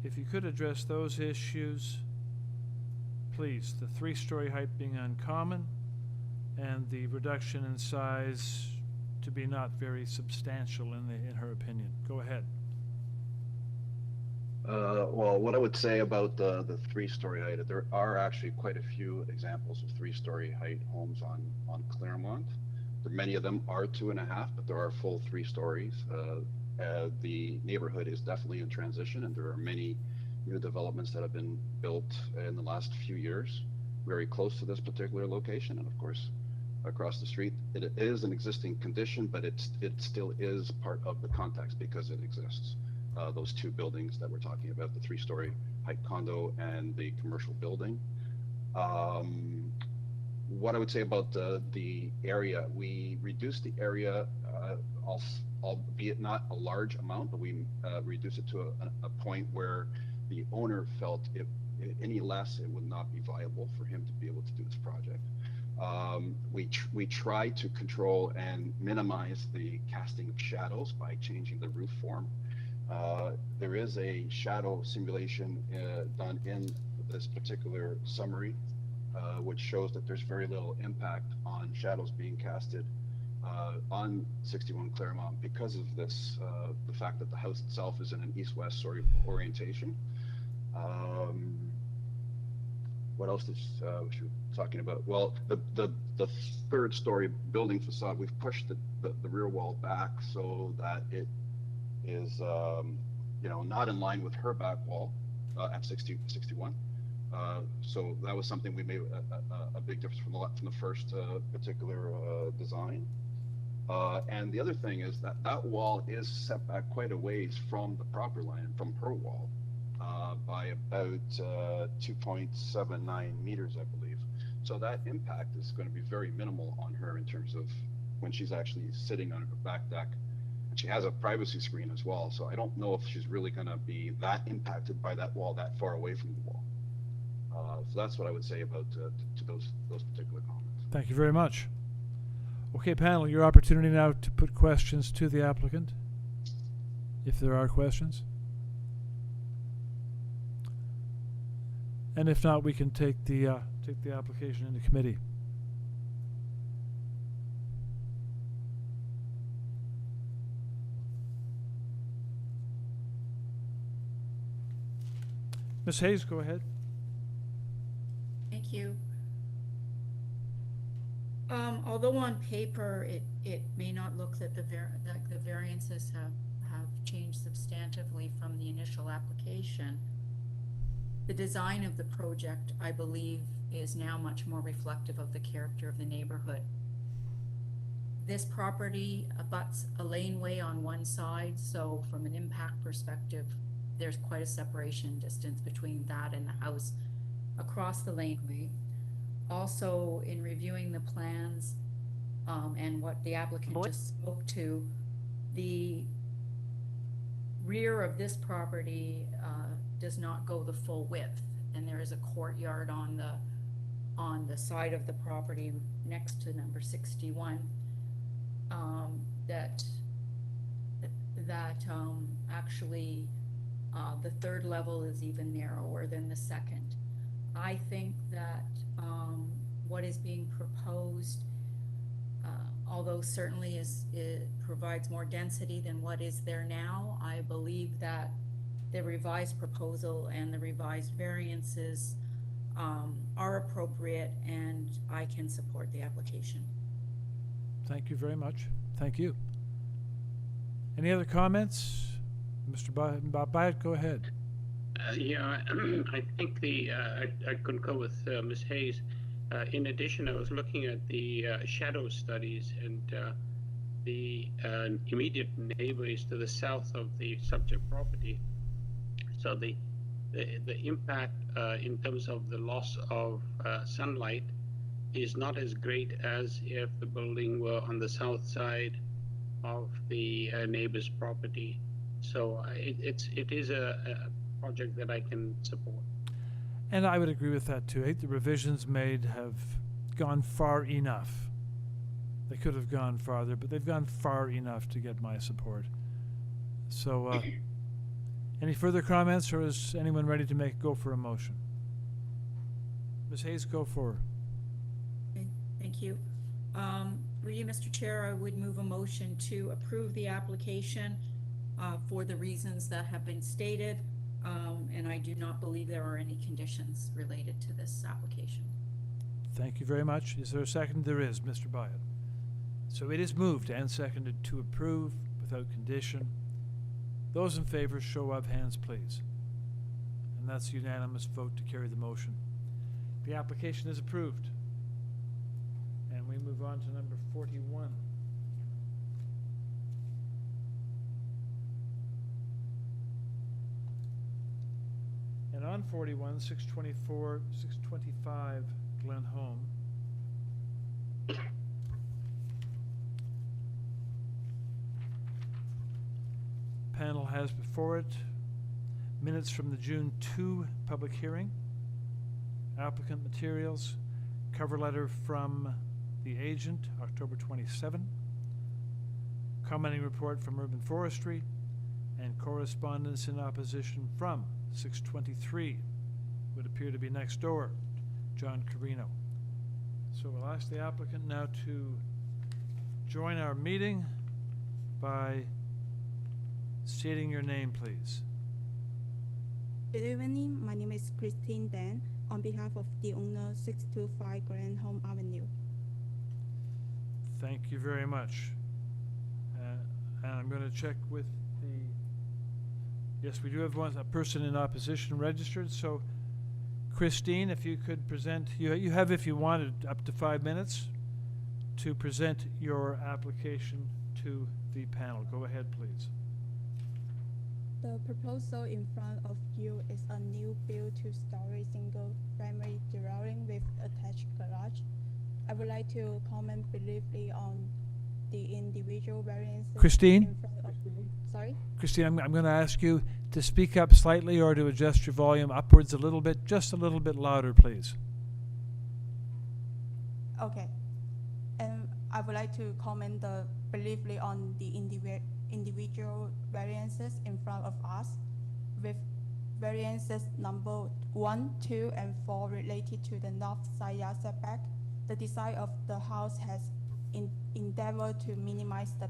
if you could address those issues, please, the 3-story height being uncommon and the reduction in size to be not very substantial in her opinion. Go ahead. Well, what I would say about the 3-story height, there are actually quite a few examples of 3-story height homes on Claremont. Many of them are 2.5, but there are full 3 stories. The neighborhood is definitely in transition, and there are many new developments that have been built in the last few years, very close to this particular location, and of course, across the street. It is an existing condition, but it still is part of the context because it exists. Those 2 buildings that we're talking about, the 3-story height condo and the commercial building. What I would say about the area, we reduced the area, albeit not a large amount, but we reduced it to a point where the owner felt if any less, it would not be viable for him to be able to do this project. We try to control and minimize the casting of shadows by changing the roof form. There is a shadow simulation done in this particular summary, which shows that there's very little impact on shadows being casted on 61 Claremont because of this, the fact that the house itself is in an east-west orientation. What else is she was talking about? Well, the 3rd-story building facade, we've pushed the rear wall back so that it is not in line with her back wall at 61. So that was something we made a big difference from the first particular design. And the other thing is that wall is set back quite a ways from the property line, from her wall, by about 2.79 meters, I believe. So that impact is going to be very minimal on her in terms of when she's actually sitting on her back deck. And she has a privacy screen as well, so I don't know if she's really going to be that impacted by that wall that far away from the wall. So that's what I would say about to those particular comments. Thank you very much. Okay, panel, your opportunity now to put questions to the applicant, if there are questions. And if not, we can take the application into committee. Ms. Hayes, go ahead. Thank you. Although on paper it may not look that the variances have changed substantively from the initial application, the design of the project, I believe, is now much more reflective of the character of the neighborhood. This property abuts a laneway on one side, so from an impact perspective, there's quite a separation distance between that and the house across the laneway. Also, in reviewing the plans and what the applicant just spoke to, the rear of this property does not go the full width, and there is a courtyard on the side of the property next to number 61 that actually the 3rd level is even narrower than the 2nd. I think that what is being proposed although certainly it provides more density than what is there now, I believe that the revised proposal and the revised variances are appropriate, and I can support the application. Thank you very much. Thank you. Any other comments? Mr. Byatt, go ahead. Yeah, I think I concur with Ms. Hayes. In addition, I was looking at the shadow studies, and the immediate neighbor is to the south of the subject property. So the impact in terms of the loss of sunlight is not as great as if the building were on the south side of the neighbor's property. So it is a project that I can support. And I would agree with that too. I think the revisions made have gone far enough. They could have gone farther, but they've gone far enough to get my support. So, any further comments, or is anyone ready to go for a motion? Ms. Hayes, go for. Okay, thank you. For you, Mr. Chair, I would move a motion to approve the application for the reasons that have been stated, and I do not believe there are any conditions related to this application. Thank you very much. Is there a second? There is, Mr. Byatt. So it is moved and seconded to approve without condition. Those in favor, show of hands, please. And that's a unanimous vote to carry the motion. The application is approved. And we move on to number 41. And on 41, 625 Glenholme. Panel has before it minutes from the June 2 public hearing, applicant materials, cover letter from the agent, October 27, commenting report from Urban Forestry, and correspondence in opposition from 623, would appear to be next door, John Carino. So we'll ask the applicant now to join our meeting by stating your name, please. Good evening. My name is Christine Dan on behalf of the owner, 625 Glenholme Avenue. Thank you very much. And I'm going to check with the. Yes, we do have a person in opposition registered. So, Christine, if you could present, you have, if you wanted, up to 5 minutes to present your application to the panel. Go ahead, please. The proposal in front of you is a new build two-story single-family dwelling with attached garage. I would like to comment briefly on the individual variances. Christine? In front of you. Sorry? Christine, I'm going to ask you to speak up slightly or to adjust your volume upwards a little bit, just a little bit louder, please. Okay. And I would like to comment briefly on the individual variances in front of us, with variances number 1, 2, and 4 related to the north side yard setback. The design of the house has endeavored to minimize the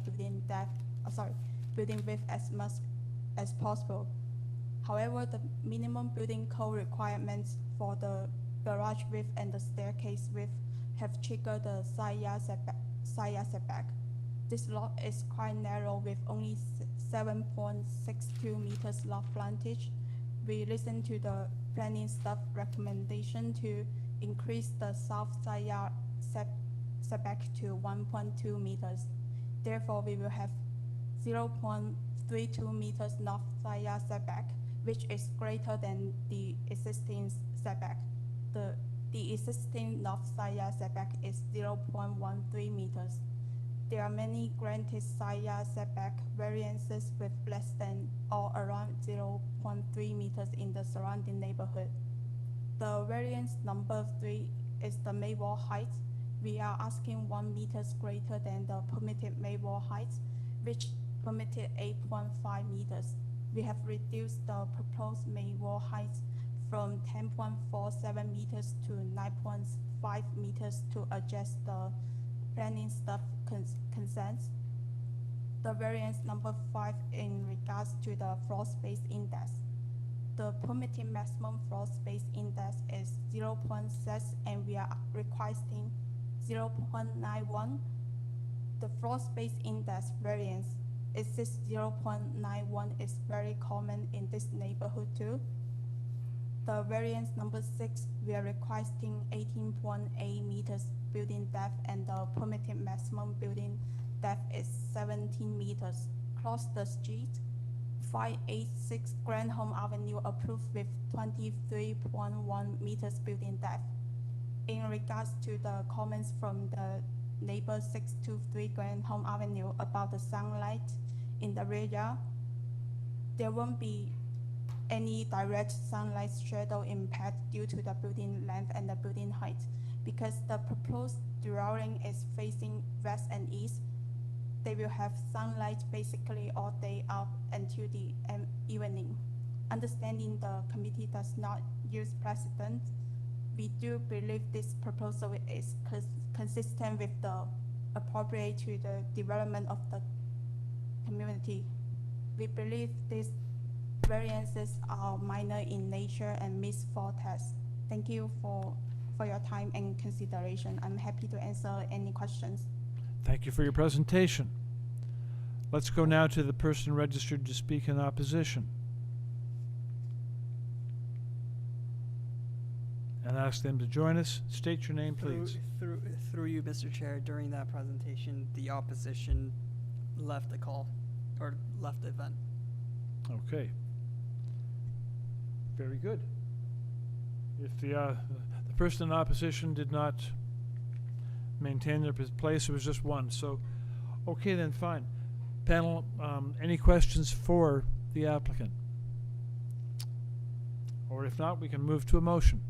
building width as much as possible. However, the minimum building code requirements for the garage width and the staircase width have triggered the side yard setback. This lot is quite narrow with only 7.62 meters lot frontage. We listened to the planning staff recommendation to increase the south side yard setback to 1.2 meters. Therefore, we will have 0.32 meters north side yard setback, which is greater than the existing setback. The existing north side yard setback is 0.13 meters. There are many granted side yard setback variances with less than or around 0.3 meters in the surrounding neighborhood. The variance number 3 is the main wall height. We are asking 1 meter greater than the permitted main wall height, which permitted 8.5 meters. We have reduced the proposed main wall height from 10.47 meters to 9.5 meters to adjust the planning staff consents. The variance number 5 in regards to the floor space index. The permitted maximum floor space index is 0.6 and we are requesting 0.91. The floor space index variance is 0.91 is very common in this neighborhood too. The variance number 6, we are requesting 18.8 meters building depth and the permitted maximum building depth is 17 meters. Across the street, 586 GLENHOLME Avenue approved with 23.1 meters building depth. In regards to the comments from the neighbor 623 GLENHOLME Avenue about the sunlight in the rear yard, there won't be any direct sunlight shadow impact due to the building length and the building height. Because the proposed dwelling is facing west and east, they will have sunlight basically all day up until the evening. Understanding the committee does not use precedent, we do believe this proposal is consistent with the appropriate to the development of the community. We believe these variances are minor in nature and meets for test. Thank you for your time and consideration. I'm happy to answer any questions. Thank you for your presentation. Let's go now to the person registered to speak in opposition. And ask them to join us. State your name, please. Through you, Mr. Chair, during that presentation, the opposition left the call, or left the event. Okay. Very good. If the person in opposition did not maintain their place, it was just one. So, okay then, fine. Panel, any questions for the applicant? Or if not, we can move to a motion.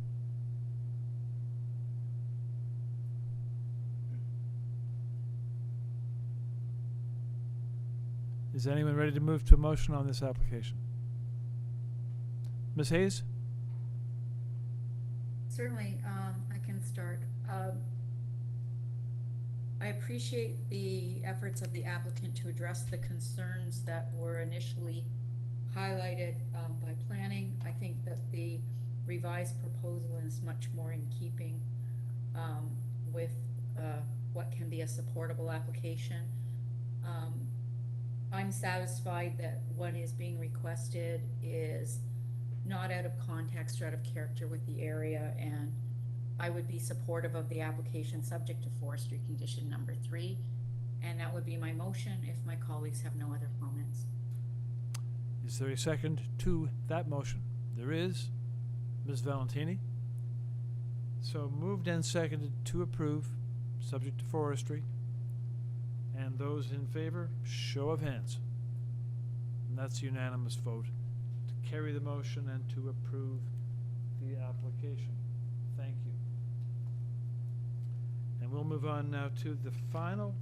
Is anyone ready to move to a motion on this application? Ms. Hayes? Certainly, I can start. I appreciate the efforts of the applicant to address the concerns that were initially highlighted by planning. I think that the revised proposal is much more in keeping with what can be a supportable application. I'm satisfied that what is being requested is not out of context or out of character with the area, and I would be supportive of the application subject to forestry condition number 3, and that would be my motion if my colleagues have no other comments. Is there a second to that motion? There is. Ms. Valentini? So moved and seconded to approve, subject to forestry. And those in favor, show of hands. And that's a unanimous vote to carry the motion and to approve the application. Thank you. And we'll move on now to the final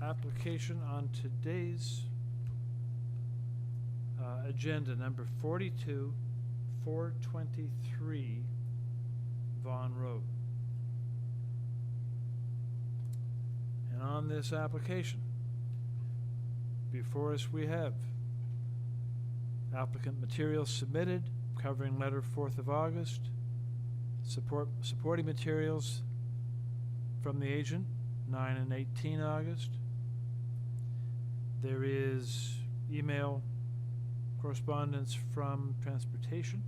application on today's agenda, number 42, 423 Vaughan Road. And on this application, before us we have applicant materials submitted, covering letter 4th of August, supporting materials from the agent, 9 and 18 August. There is email correspondence from transportation,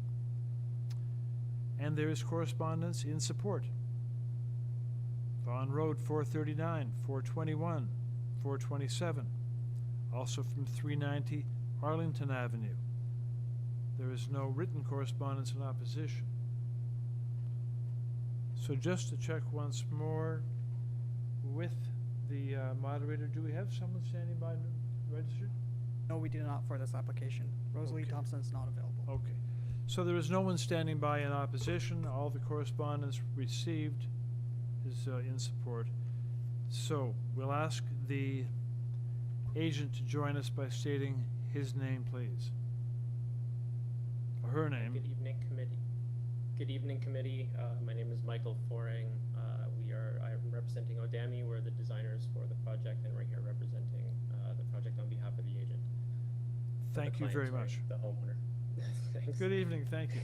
and there is correspondence in support. Vaughan Road 439, 421, 427, also from 390 Arlington Avenue. There is no written correspondence in opposition. So just to check once more with the moderator, do we have someone standing by registered? No, we do not for this application. Rosalie Thompson is not available. Okay. So there is no one standing by in opposition. All the correspondence received is in support. So we'll ask the agent to join us by stating his name, please. Or her name. Good evening, committee. Good evening, committee. My name is Michael Foring. I'm representing Odami. We're the designers for the project, and we're here representing the project on behalf of the agent. Thank you very much. The homeowner. Thanks. Good evening, thank you.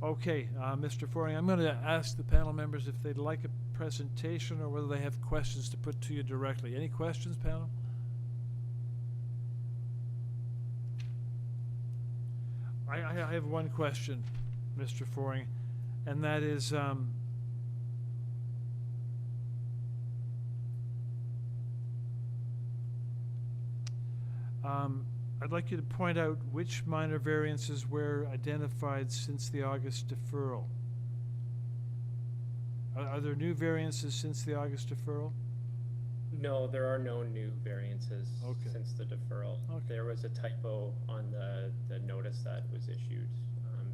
Okay, Mr. Foring, I'm going to ask the panel members if they'd like a presentation or whether they have questions to put to you directly. Any questions, panel? I have one question, Mr. Foring, and that is, I'd like you to point out which minor variances were identified since the August deferral. Are there new variances since the August deferral? No, there are no new variances since the deferral. There was a typo on the notice that was issued,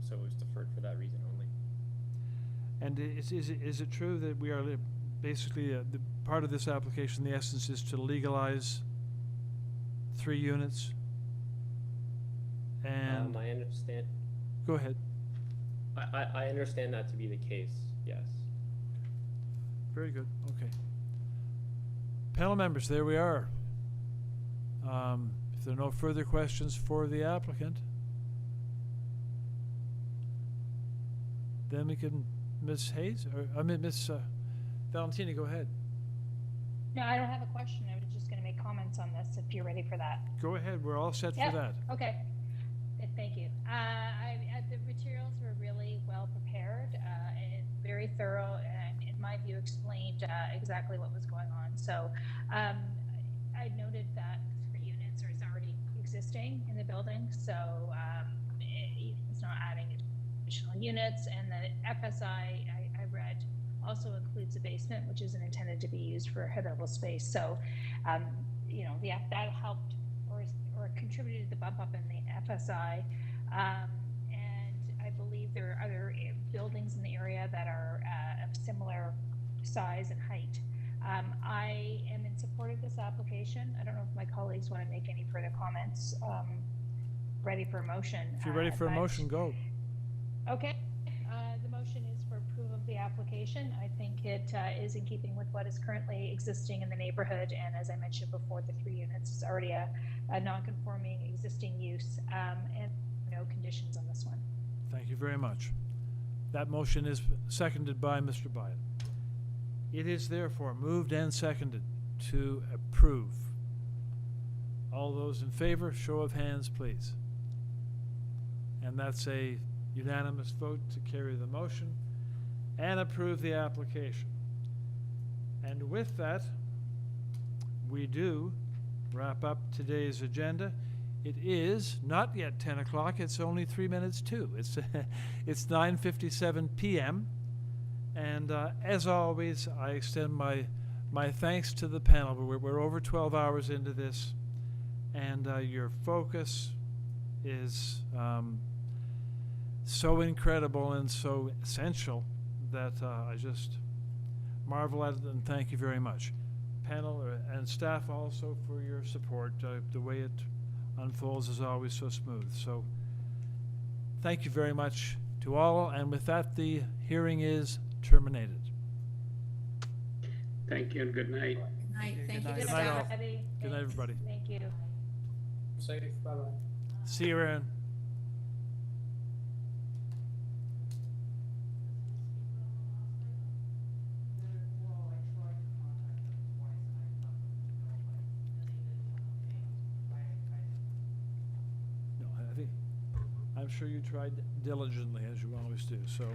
so it was deferred for that reason only. And is it true that we are basically, the part of this application, the essence is to legalize 3 units? And I understand. Go ahead. I understand that to be the case, yes. Very good, okay. Panel members, there we are. If there are no further questions for the applicant, then we can, Ms. Hayes, or I mean, Ms. Valentini, go ahead. No, I don't have a question. I was just going to make comments on this if you're ready for that. Go ahead, we're all set for that. Okay. Thank you. The materials were really well prepared and very thorough, and in my view explained exactly what was going on. So I noted that 3 units is already existing in the building, so it's not adding additional units. And the FSI I read also includes a basement, which isn't intended to be used for habitable space. So you know, that helped or contributed to the bump up in the FSI, and I believe there are other buildings in the area that are of similar size and height. I am in support of this application. I don't know if my colleagues want to make any further comments. Ready for a motion. If you're ready for a motion, go. Okay. The motion is for approval of the application. I think it is in keeping with what is currently existing in the neighborhood, and as I mentioned before, the 3 units is already a non-conforming existing use, and no conditions on this one. Thank you very much. That motion is seconded by Mr. Byatt. It is therefore moved and seconded to approve. All those in favor, show of hands, please. And that's a unanimous vote to carry the motion and approve the application. And with that, we do wrap up today's agenda. It is not yet 10 o'clock, it's only 3 minutes to. It's 9:57 p.m. And as always, I extend my thanks to the panel. We're over 12 hours into this, and your focus is so incredible and so essential that I just marvel at it, and thank you very much. Panel and staff also for your support. The way it unfolds is always so smooth. So thank you very much to all, and with that, the hearing is terminated. Thank you and good night. Good night. Thank you. Good night, all. Good night, everybody. Thank you. Safe. Bye-bye. See you, Aaron. No, I think, I'm sure you tried diligently, as you always do, so